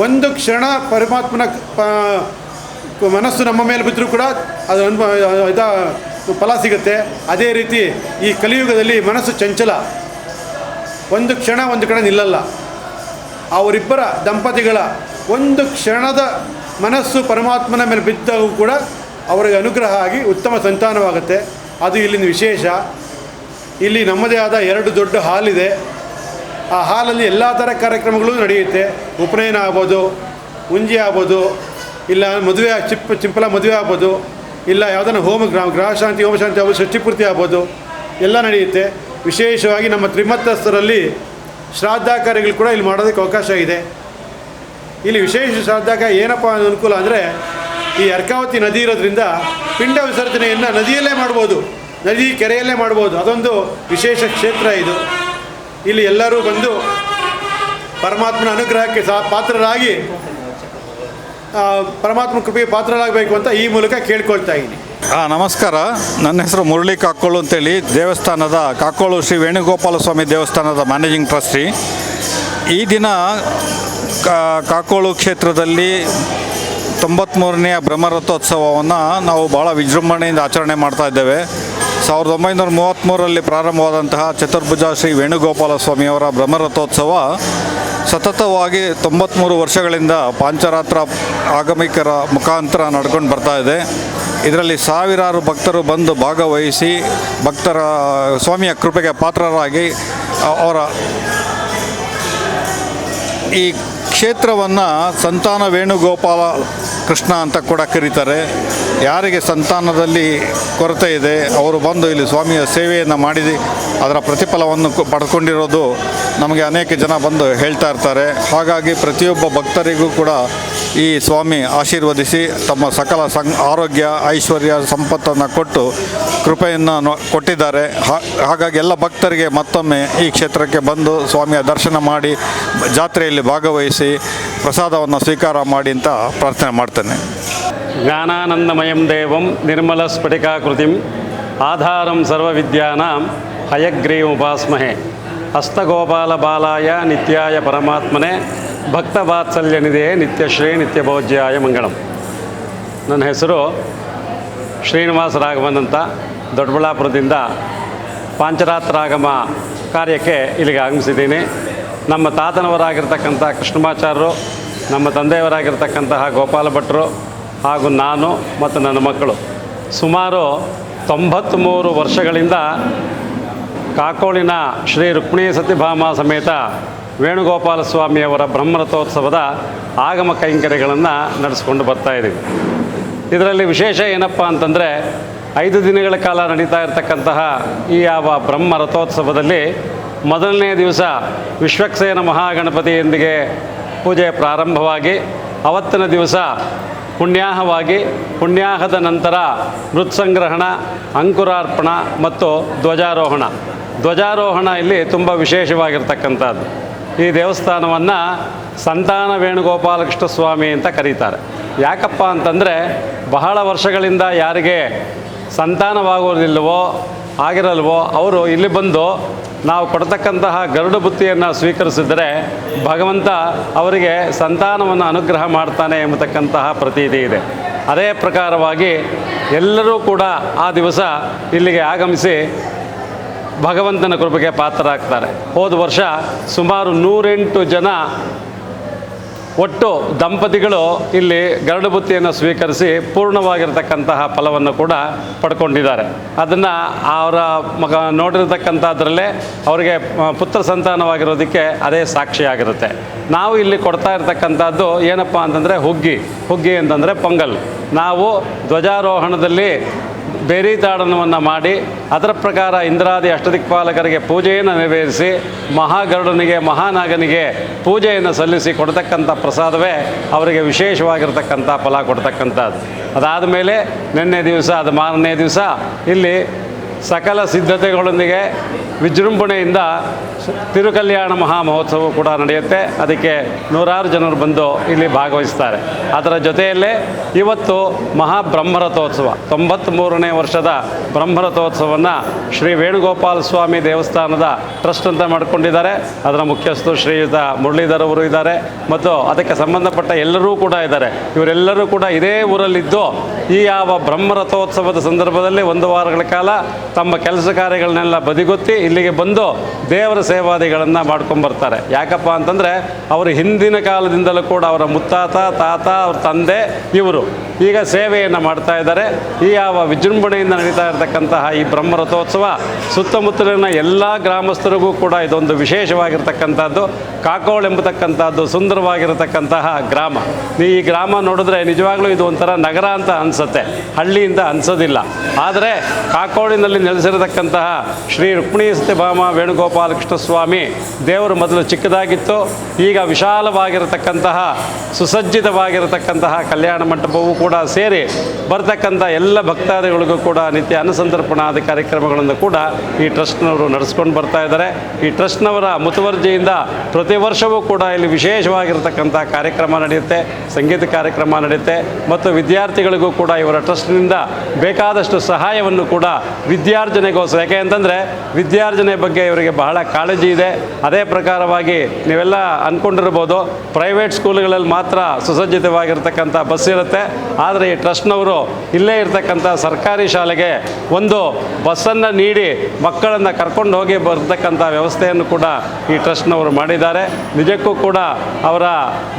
ಒಂದು ಕ್ಷಣ ಪರಮಾತ್ಮನ ಮನಸ್ಸು ನಮ್ಮ ಮೇಲೆ ಬಿದ್ದರೂ ಕೂಡ ಅದು ಫಲ ಸಿಗುತ್ತೆ. ಅದೇ ರೀತಿ ಈ ಕಲಿಯುಗದಲ್ಲಿ ಮನಸ್ಸು ಚಂಚಲ, ಒಂದು ಕ್ಷಣ ಒಂದು ಕಡೆ ನಿಲ್ಲಲ್ಲ. ಅವರಿಬ್ಬರ ದಂಪತಿಗಳ ಒಂದು ಕ್ಷಣದ ಮನಸ್ಸು ಪರಮಾತ್ಮನ ಮೇಲೆ ಬಿದ್ದರೂ ಕೂಡ ಅವರಿಗೆ ಅನುಗ್ರಹ ಆಗಿ ಉತ್ತಮ ಸಂತಾನವಾಗುತ್ತೆ. ಅದು ಇಲ್ಲಿನ ವಿಶೇಷ. ಇಲ್ಲಿ ನಮ್ಮದೇ ಆದ 2 ದೊಡ್ಡ ಹಾಲಿದೆ. ಆ ಹಾಲಲ್ಲಿ ಎಲ್ಲ ಥರ ಕಾರ್ಯಕ್ರಮಗಳು ನಡೆಯುತ್ತೆ. ಉಪನಯನ ಆಗ್ಬೋದು, ಉಂಜಿ ಆಗ್ಬೋದು, ಇಲ್ಲ ಮದುವೆ ಚಿಂಪಲ ಮದುವೆ ಆಗ್ಬೋದು, ಇಲ್ಲ ಯಾವುದನ್ನ ಗೃಹಶಾಂತಿ ಹೋಮಶಾಂತಿ ಆಗ್ಬೋದು, ಷಷ್ಠಿಪೂರ್ತಿ ಆಗ್ಬೋದು, ಎಲ್ಲ ನಡೆಯುತ್ತೆ. ವಿಶೇಷವಾಗಿ ನಮ್ಮ ತ್ರಿಮತ್ತಸ್ಥರಲ್ಲಿ ಶ್ರಾದ್ದ ಕಾರ್ಯಗಳು ಕೂಡ ಇಲ್ಲಿ ಮಾಡೋದಕ್ಕೆ ಅವಕಾಶ ಇದೆ. ಇಲ್ಲಿ ವಿಶೇಷ ಶ್ರಾದ್ದಕ್ಕೆ ಏನಪ್ಪ ಅನುಕೂಲ ಅಂದರೆ ಈ ಅರ್ಕಾವತಿ ನದಿ ಇರೋದ್ರಿಂದ ಪಿಂಡ ವಿಸರ್ಜನೆಯನ್ನು ನದಿಯಲ್ಲೇ ಮಾಡ್ಬೋದು, ನದಿ ಕೆರೆಯಲ್ಲೇ ಮಾಡ್ಬೋದು. ಅದೊಂದು ವಿಶೇಷ ಕ್ಷೇತ್ರ ಇದು. ಇಲ್ಲಿ ಎಲ್ಲರೂ ಬಂದು ಪರಮಾತ್ಮನ ಅನುಗ್ರಹಕ್ಕೆ ಪಾತ್ರರಾಗಿ ಪರಮಾತ್ಮ ಕೃಪೆಗೆ ಪಾತ್ರರಾಗಬೇಕು ಅಂತ ಈ ಮೂಲಕ ಕೇಳ್ಕೊಳ್ತಾ ಇದ್ದೀನಿ. ನಮಸ್ಕಾರ. ನನ್ನ ಹೆಸರು ಮುರಳಿ ಕಾಕೋಳು ಅಂತೇಳಿ, ದೇವಸ್ಥಾನದ ಕಾಕೋಳು ಶ್ರೀ ವೇಣುಗೋಪಾಲ ಸ್ವಾಮಿ ದೇವಸ್ಥಾನದ ಮ್ಯಾನೇಜಿಂಗ್ ಟ್ರಸ್ಟಿ. ಈ ದಿನ ಕಾಕೋಳು ಕ್ಷೇತ್ರದಲ್ಲಿ 93ನೇ ಬ್ರಹ್ಮರಥೋತ್ಸವವನ್ನು ನಾವು ಭಾಳ ವಿಜೃಂಭಣೆಯಿಂದ ಆಚರಣೆ ಮಾಡ್ತಾ ಇದ್ದೇವೆ. 1933ರಲ್ಲಿ ಪ್ರಾರಂಭವಾದಂತಹ ಚತುರ್ಭುಜ ಶ್ರೀ ವೇಣುಗೋಪಾಲ ಸ್ವಾಮಿಯವರ ಬ್ರಹ್ಮರಥೋತ್ಸವ ಸತತವಾಗಿ 93 ವರ್ಷಗಳಿಂದ ಪಾಂಚರಾತ್ರ ಆಗಮಿಕರ ಮುಖಾಂತರ ನಡ್ಕೊಂಡು ಬರ್ತಾ ಇದೆ. ಇದರಲ್ಲಿ ಸಾವಿರಾರು ಭಕ್ತರು ಬಂದು ಭಾಗವಹಿಸಿ ಭಕ್ತರ ಸ್ವಾಮಿಯ ಕೃಪೆಗೆ ಪಾತ್ರರಾಗಿ ಅವರ ಈ ಕ್ಷೇತ್ರವನ್ನು ಸಂತಾನ ವೇಣುಗೋಪಾಲ ಕೃಷ್ಣ ಅಂತ ಕೂಡ ಕರೀತಾರೆ. ಯಾರಿಗೆ ಸಂತಾನದಲ್ಲಿ ಕೊರತೆ ಇದೆ ಅವರು ಬಂದು ಇಲ್ಲಿ ಸ್ವಾಮಿಯ ಸೇವೆಯನ್ನು ಮಾಡಿ ಅದರ ಪ್ರತಿಫಲವನ್ನು ಪಡ್ಕೊಂಡಿರೋದು ನಮಗೆ ಅನೇಕ ಜನ ಬಂದು ಹೇಳ್ತಾ ಇರ್ತಾರೆ. ಹಾಗಾಗಿ ಪ್ರತಿಯೊಬ್ಬ ಭಕ್ತರಿಗೂ ಕೂಡ ಈ ಸ್ವಾಮಿ ಆಶೀರ್ವದಿಸಿ ತಮ್ಮ ಸಕಲ ಆರೋಗ್ಯ ಐಶ್ವರ್ಯ ಸಂಪತ್ತನ್ನು ಕೊಟ್ಟು ಕೃಪೆಯನ್ನು ಕೊಟ್ಟಿದ್ದಾರೆ. ಹಾಗಾಗಿ ಎಲ್ಲ ಭಕ್ತರಿಗೆ ಮತ್ತೊಮ್ಮೆ ಈ ಕ್ಷೇತ್ರಕ್ಕೆ ಬಂದು ಸ್ವಾಮಿಯ ದರ್ಶನ ಮಾಡಿ ಜಾತ್ರೆಯಲ್ಲಿ ಭಾಗವಹಿಸಿ ಪ್ರಸಾದವನ್ನು ಸ್ವೀಕಾರ ಮಾಡಿ ಅಂತ ಪ್ರಾರ್ಥನೆ ಮಾಡ್ತೇನೆ. ಜ್ಞಾನಾನಂದಮಯಂ ದೇವಂ ನಿರ್ಮಲ ಸ್ಫಟಿಕಾಕೃತಿಂ ಆಧಾರಂ ಸರ್ವವಿದ್ಯಾನಾಂ ಹಯಗ್ರೀವೋಪಾಸ್ಮಹೇ ಹಸ್ತಗೋಪಾಲ ಬಾಲಾಯ ನಿತ್ಯಾಯ ಪರಮಾತ್ಮನೇ ಭಕ್ತವಾತ್ಸಲ್ಯ ನಿಧೇ ನಿತ್ಯಶ್ರೀ ನಿತ್ಯಭೋಜ್ಯಾಯ ಮಂಗಳಂ. ನನ್ನ ಹೆಸರು ಶ್ರೀನಿವಾಸ ರಾಘವನ್ ಅಂತ, ದೊಡ್ಡಬಳ್ಳಾಪುರದಿಂದ ಪಾಂಚರಾತ್ರಾಗಮ ಕಾರ್ಯಕ್ಕೆ ಇಲ್ಲಿಗೆ ಆಗಮಿಸಿದ್ದೀನಿ. ನಮ್ಮ ತಾತನವರಾಗಿರ್ತಕ್ಕಂಥ ಕೃಷ್ಣಮಾಚಾರ್ಯರು, ನಮ್ಮ ತಂದೆಯವರಾಗಿರ್ತಕ್ಕಂತಹ ಗೋಪಾಲ ಭಟ್ರು ಹಾಗೂ ನಾನು ಮತ್ತು ನನ್ನ ಮಕ್ಕಳು ಸುಮಾರು 93 ವರ್ಷಗಳಿಂದ ಕಾಕೋಳಿನ ಶ್ರೀ ರುಕ್ಮಿಣೀ ಸತ್ಯಭಾಮ ಸಮೇತ ವೇಣುಗೋಪಾಲ ಸ್ವಾಮಿಯವರ ಬ್ರಹ್ಮರಥೋತ್ಸವದ ಆಗಮ ಕೈಂಕರ್ಯಗಳನ್ನು ನಡೆಸ್ಕೊಂಡು ಬರ್ತಾ ಇದ್ದೀವಿ. ಇದರಲ್ಲಿ ವಿಶೇಷ ಏನಪ್ಪ ಅಂತಂದರೆ 5 ದಿನಗಳ ಕಾಲ ನಡೀತಾ ಇರತಕ್ಕಂತಹ ಈ ಯಾವ ಬ್ರಹ್ಮ ರಥೋತ್ಸವದಲ್ಲಿ ಮೊದಲನೇ ದಿವಸ ವಿಶ್ವಕ್ಸೇನ ಮಹಾಗಣಪತಿಯೊಂದಿಗೆ ಪೂಜೆ ಪ್ರಾರಂಭವಾಗಿ ಅವತ್ತಿನ ದಿವಸ ಪುಣ್ಯಾಹವಾಗಿ, ಪುಣ್ಯಾಹದ ನಂತರ ಮೃತ್ಸಂಗ್ರಹಣ, ಅಂಕುರಾರ್ಪಣ ಮತ್ತು ಧ್ವಜಾರೋಹಣ ಇಲ್ಲಿ ತುಂಬ ವಿಶೇಷವಾಗಿರ್ತಕ್ಕಂಥದ್ದು. ಈ ದೇವಸ್ಥಾನವನ್ನು ಸಂತಾನ ವೇಣುಗೋಪಾಲಕೃಷ್ಣ ಸ್ವಾಮಿ ಅಂತ ಕರೀತಾರೆ. ಯಾಕಪ್ಪ ಅಂತಂದರೆ ಬಹಳ ವರ್ಷಗಳಿಂದ ಯಾರಿಗೆ ಸಂತಾನವಾಗುವುದಿಲ್ಲವೋ ಆಗಿರಲ್ವೋ ಅವರು ಇಲ್ಲಿ ಬಂದು ನಾವು ಕೊಡ್ತಕ್ಕಂತಹ ಗರುಡ ಬುತ್ತಿಯನ್ನು ಸ್ವೀಕರಿಸಿದರೆ ಭಗವಂತ ಅವರಿಗೆ ಸಂತಾನವನ್ನು ಅನುಗ್ರಹ ಮಾಡ್ತಾನೆ ಎಂಬತಕ್ಕಂತಹ ಪ್ರತೀತಿ ಇದೆ. ಅದೇ ಪ್ರಕಾರವಾಗಿ ಎಲ್ಲರೂ ಕೂಡ ಆ ದಿವಸ ಇಲ್ಲಿಗೆ ಆಗಮಿಸಿ ಭಗವಂತನ ಕೃಪೆಗೆ ಪಾತ್ರರಾಗ್ತಾರೆ. ಹೋದ ವರ್ಷ ಸುಮಾರು 108 ಜನ ಒಟ್ಟು ದಂಪತಿಗಳು ಇಲ್ಲಿ ಗರುಡ ಬುತ್ತಿಯನ್ನು ಸ್ವೀಕರಿಸಿ ಪೂರ್ಣವಾಗಿರ್ತಕ್ಕಂತಹ ಫಲವನ್ನು ಕೂಡ ಪಡ್ಕೊಂಡಿದ್ದಾರೆ. ಅದನ್ನು ಅವರ ಮಗ ನೋಡಿರ್ತಕ್ಕಂಥದ್ರಲ್ಲೇ ಅವರಿಗೆ ಪುತ್ರ ಸಂತಾನವಾಗಿರೋದಕ್ಕೆ ಅದೇ ಸಾಕ್ಷಿಯಾಗಿರುತ್ತೆ. ನಾವು ಇಲ್ಲಿ ಕೊಡ್ತಾ ಇರ್ತಕ್ಕಂಥದ್ದು ಏನಪ್ಪ ಅಂತಂದರೆ ಹುಗ್ಗಿ ಅಂತಂದರೆ ಪೊಂಗಲ್. ನಾವು ಧ್ವಜಾರೋಹಣದಲ್ಲಿ ಬೇರಿ ತಾಡನವನ್ನು ಮಾಡಿ ಅದರ ಪ್ರಕಾರ ಇಂದ್ರಾದಿ ಅಷ್ಟದಿಕ್ಪಾಲಕರಿಗೆ ಪೂಜೆಯನ್ನು ನೆರವೇರಿಸಿ ಮಹಾಗರುಡನಿಗೆ ಮಹಾನಾಗನಿಗೆ ಪೂಜೆಯನ್ನು ಸಲ್ಲಿಸಿ ಕೊಡ್ತಕ್ಕಂಥ ಪ್ರಸಾದವೇ ಅವರಿಗೆ ವಿಶೇಷವಾಗಿರ್ತಕ್ಕಂಥ ಫಲ ಕೊಡ್ತಕ್ಕಂಥದ್ದು. ಅದಾದ ಮೇಲೆ ನಿನ್ನೆ ದಿವಸ ಅದು ಮಾರನೇ ದಿವಸ ಇಲ್ಲಿ ಸಕಲ ಸಿದ್ಧತೆಗಳೊಂದಿಗೆ ವಿಜೃಂಭಣೆಯಿಂದ ತಿರುಕಲ್ಯಾಣ ಮಹಾಮಹೋತ್ಸವ ಕೂಡ ನಡೆಯುತ್ತೆ. ಅದಕ್ಕೆ 100 ಜನರು ಬಂದು ಇಲ್ಲಿ ಭಾಗವಹಿಸ್ತಾರೆ. ಅದರ ಜೊತೆಯಲ್ಲೇ ಇವತ್ತು ಮಹಾಬ್ರಹ್ಮರಥೋತ್ಸವ 93ನೇ ವರ್ಷದ ಬ್ರಹ್ಮರಥೋತ್ಸವವನ್ನು ಶ್ರೀ ವೇಣುಗೋಪಾಲ ಸ್ವಾಮಿ ದೇವಸ್ಥಾನದ ಟ್ರಸ್ಟ್ ಅಂತ ಮಾಡಿಕೊಂಡಿದ್ದಾರೆ. ಅದರ ಮುಖ್ಯಸ್ಥರು ಶ್ರೀಯುತ ಮುರಳೀಧರ್ ಅವರು ಇದ್ದಾರೆ ಮತ್ತು ಅದಕ್ಕೆ ಸಂಬಂಧಪಟ್ಟ ಎಲ್ಲರೂ ಕೂಡ ಇದ್ದಾರೆ. ಇವರೆಲ್ಲರೂ ಕೂಡ ಇದೇ ಊರಲ್ಲಿದ್ದು ಈ ಯಾವ ಬ್ರಹ್ಮರಥೋತ್ಸವದ ಸಂದರ್ಭದಲ್ಲಿ 1 ವಾರಗಳ ಕಾಲ ತಮ್ಮ ಕೆಲಸ ಕಾರ್ಯಗಳನ್ನೆಲ್ಲ ಬದಿಗೊತ್ತಿ ಇಲ್ಲಿಗೆ ಬಂದು ದೇವರ ಸೇವಾದಿಗಳನ್ನು ಮಾಡ್ಕೊಂಬರ್ತಾರೆ. ಯಾಕಪ್ಪ ಅಂತಂದರೆ ಅವರು ಹಿಂದಿನ ಕಾಲದಿಂದಲೂ ಕೂಡ ಅವರ ಮುತ್ತಾತ, ತಾತ, ಅವ್ರ ತಂದೆ ಇವರು ಈಗ ಸೇವೆಯನ್ನು ಮಾಡ್ತಾ ಇದ್ದಾರೆ. ಈ ಯಾವ ವಿಜೃಂಭಣೆಯಿಂದ ನಡೀತಾ ಇರತಕ್ಕಂತಹ ಈ ಬ್ರಹ್ಮರಥೋತ್ಸವ ಸುತ್ತಮುತ್ತಲಿನ ಎಲ್ಲ ಗ್ರಾಮಸ್ಥರಿಗೂ ಕೂಡ ಇದೊಂದು ವಿಶೇಷವಾಗಿರ್ತಕ್ಕಂಥದ್ದು. ಕಾಕೋಳು ಎಂಬತಕ್ಕಂಥದ್ದು ಸುಂದರವಾಗಿರತಕ್ಕಂತಹ ಗ್ರಾಮ. ಈ ಗ್ರಾಮ ನೋಡಿದ್ರೆ ನಿಜವಾಗ್ಲೂ ಇದು ಒಂಥರ ನಗರ ಅಂತ ಅನಿಸುತ್ತೆ, ಹಳ್ಳಿಯಿಂದ ಅನಿಸೋದಿಲ್ಲ. ಆದರೆ ಕಾಕೋಳಿನಲ್ಲಿ ನೆಲೆಸಿರತಕ್ಕಂತಹ ಶ್ರೀ ರುಕ್ಮಿಣೀ ಸತ್ಯಭಾಮ ವೇಣುಗೋಪಾಲಕೃಷ್ಣ ಸ್ವಾಮಿ ದೇವರು ಮೊದಲು ಚಿಕ್ಕದಾಗಿತ್ತು, ಈಗ ವಿಶಾಲವಾಗಿರತಕ್ಕಂತಹ ಸುಸಜ್ಜಿತವಾಗಿರತಕ್ಕಂತಹ ಕಲ್ಯಾಣ ಮಂಟಪವೂ ಕೂಡ ಸೇರಿ ಬರ್ತಕ್ಕಂಥ ಎಲ್ಲ ಭಕ್ತಾದಿಗಳಿಗೂ ಕೂಡ ನಿತ್ಯ ಅನ್ನಸಂತರ್ಪಣಾದ ಕಾರ್ಯಕ್ರಮಗಳನ್ನು ಕೂಡ ಈ ಟ್ರಸ್ಟ್ನವರು ನಡೆಸ್ಕೊಂಡು ಬರ್ತಾ ಇದ್ದಾರೆ. ಈ ಟ್ರಸ್ಟ್ನವರ ಮುತುವರ್ಜಿಯಿಂದ ಪ್ರತಿ ವರ್ಷವೂ ಕೂಡ ಇಲ್ಲಿ ವಿಶೇಷವಾಗಿರತಕ್ಕಂಥ ಕಾರ್ಯಕ್ರಮ ನಡೆಯುತ್ತೆ, ಸಂಗೀತ ಕಾರ್ಯಕ್ರಮ ನಡೆಯುತ್ತೆ ಮತ್ತು ವಿದ್ಯಾರ್ಥಿಗಳಿಗೂ ಕೂಡ ಇವರ ಟ್ರಸ್ಟ್ನಿಂದ ಬೇಕಾದಷ್ಟು ಸಹಾಯವನ್ನು ಕೂಡ ವಿದ್ಯಾರ್ಜನೆಗೋಸ್ಕರ, ಯಾಕೆ ಅಂತಂದರೆ ವಿದ್ಯಾರ್ಜನೆ ಬಗ್ಗೆ ಇವರಿಗೆ ಬಹಳ ಕಾಳಜಿ ಇದೆ. ಅದೇ ಪ್ರಕಾರವಾಗಿ ನೀವೆಲ್ಲ ಅಂದ್ಕೊಂಡಿರ್ಬೋದು ಪ್ರೈವೇಟ್ ಸ್ಕೂಲ್ಗಳಲ್ಲಿ ಮಾತ್ರ ಸುಸಜ್ಜಿತವಾಗಿರ್ತಕ್ಕಂಥ ಬಸ್ ಇರುತ್ತೆ. ಆದರೆ ಈ ಟ್ರಸ್ಟ್ನವರು ಇಲ್ಲೇ ಇರ್ತಕ್ಕಂಥ ಸರ್ಕಾರಿ ಶಾಲೆಗೆ ಒಂದು ಬಸ್ಸನ್ನು ನೀಡಿ ಮಕ್ಕಳನ್ನು ಕರ್ಕೊಂಡು ಹೋಗಿ ಬರ್ತಕ್ಕಂಥ ವ್ಯವಸ್ಥೆಯನ್ನು ಕೂಡ ಈ ಟ್ರಸ್ಟ್ನವರು ಮಾಡಿದ್ದಾರೆ. ನಿಜಕ್ಕೂ ಕೂಡ ಅವರ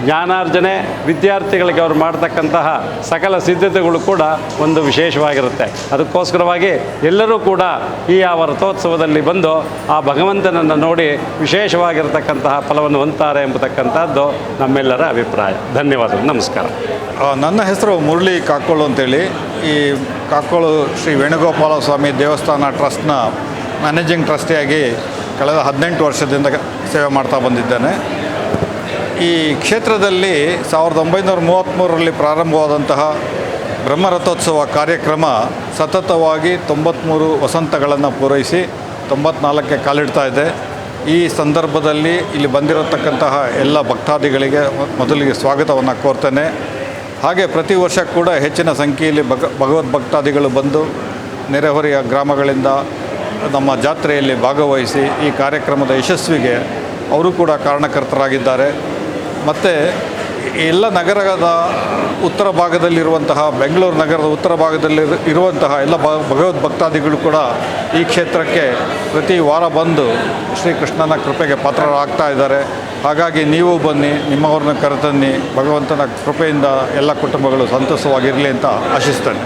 ಜ್ಞಾನಾರ್ಜನೆ ವಿದ್ಯಾರ್ಥಿಗಳಿಗೆ ಅವರು ಮಾಡ್ತಕ್ಕಂತಹ ಸಕಲ ಸಿದ್ಧತೆಗಳು ಕೂಡ ಒಂದು ವಿಶೇಷವಾಗಿರುತ್ತೆ. ಅದಕ್ಕೋಸ್ಕರವಾಗಿ ಎಲ್ಲರೂ ಕೂಡ ಈ ಯಾವ ರಥೋತ್ಸವದಲ್ಲಿ ಬಂದು ಆ ಭಗವಂತನನ್ನು ನೋಡಿ ವಿಶೇಷವಾಗಿರತಕ್ಕಂತಹ ಫಲವನ್ನು ಹೊಂದ್ತಾರೆ ಎಂಬತಕ್ಕಂಥದ್ದು ನಮ್ಮೆಲ್ಲರ ಅಭಿಪ್ರಾಯ. ಧನ್ಯವಾದಗಳು, ನಮಸ್ಕಾರ. ನನ್ನ ಹೆಸರು ಮುರಳಿ ಕಾಕೋಳು ಅಂತೇಳಿ. ಈ ಕಾಕೋಳು ಶ್ರೀ ವೇಣುಗೋಪಾಲ ಸ್ವಾಮಿ ದೇವಸ್ಥಾನ ಟ್ರಸ್ಟ್ನ ಮ್ಯಾನೇಜಿಂಗ್ ಟ್ರಸ್ಟಿಯಾಗಿ ಕಳೆದ 18 ವರ್ಷದಿಂದ ಸೇವೆ ಮಾಡ್ತಾ ಬಂದಿದ್ದೇನೆ. ಈ ಕ್ಷೇತ್ರದಲ್ಲಿ 1933ರಲ್ಲಿ ಪ್ರಾರಂಭವಾದಂತಹ ಬ್ರಹ್ಮರಥೋತ್ಸವ ಕಾರ್ಯಕ್ರಮ ಸತತವಾಗಿ 93 ವಸಂತಗಳನ್ನು ಪೂರೈಸಿ 94ಕ್ಕೆ ಕಾಲಿಡ್ತಾ ಇದೆ. ಈ ಸಂದರ್ಭದಲ್ಲಿ ಇಲ್ಲಿ ಬಂದಿರತಕ್ಕಂತಹ ಎಲ್ಲ ಭಕ್ತಾದಿಗಳಿಗೆ ಮೊದಲಿಗೆ ಸ್ವಾಗತವನ್ನು ಕೋರ್ತೇನೆ. ಹಾಗೆ ಪ್ರತಿ ವರ್ಷ ಕೂಡ ಹೆಚ್ಚಿನ ಸಂಖ್ಯೆಯಲ್ಲಿ ಭಗವದ್ ಭಕ್ತಾದಿಗಳು ಬಂದು ನೆರೆಹೊರೆಯ ಗ್ರಾಮಗಳಿಂದ ನಮ್ಮ ಜಾತ್ರೆಯಲ್ಲಿ ಭಾಗವಹಿಸಿ ಈ ಕಾರ್ಯಕ್ರಮದ ಯಶಸ್ವಿಗೆ ಅವರು ಕೂಡ ಕಾರಣಕರ್ತರಾಗಿದ್ದಾರೆ. ಮತ್ತು ಎಲ್ಲ ನಗರದ ಉತ್ತರ ಭಾಗದಲ್ಲಿರುವಂತಹ ಬೆಂಗಳೂರು ನಗರದ ಉತ್ತರ ಭಾಗದಲ್ಲಿ ಇರುವಂತಹ ಎಲ್ಲ ಭಗವದ್ ಭಕ್ತಾದಿಗಳು ಕೂಡ ಈ ಕ್ಷೇತ್ರಕ್ಕೆ ಪ್ರತಿ ವಾರ ಬಂದು ಶ್ರೀಕೃಷ್ಣನ ಕೃಪೆಗೆ ಪಾತ್ರರಾಗ್ತಾ ಇದ್ದಾರೆ. ಹಾಗಾಗಿ ನೀವು ಬನ್ನಿ, ನಿಮ್ಮವ್ರನ್ನ ಕರೆತನ್ನಿ. ಭಗವಂತನ ಕೃಪೆಯಿಂದ ಎಲ್ಲ ಕುಟುಂಬಗಳು ಸಂತೋಷವಾಗಿರಲಿ ಅಂತ ಆಶಿಸ್ತೇನೆ.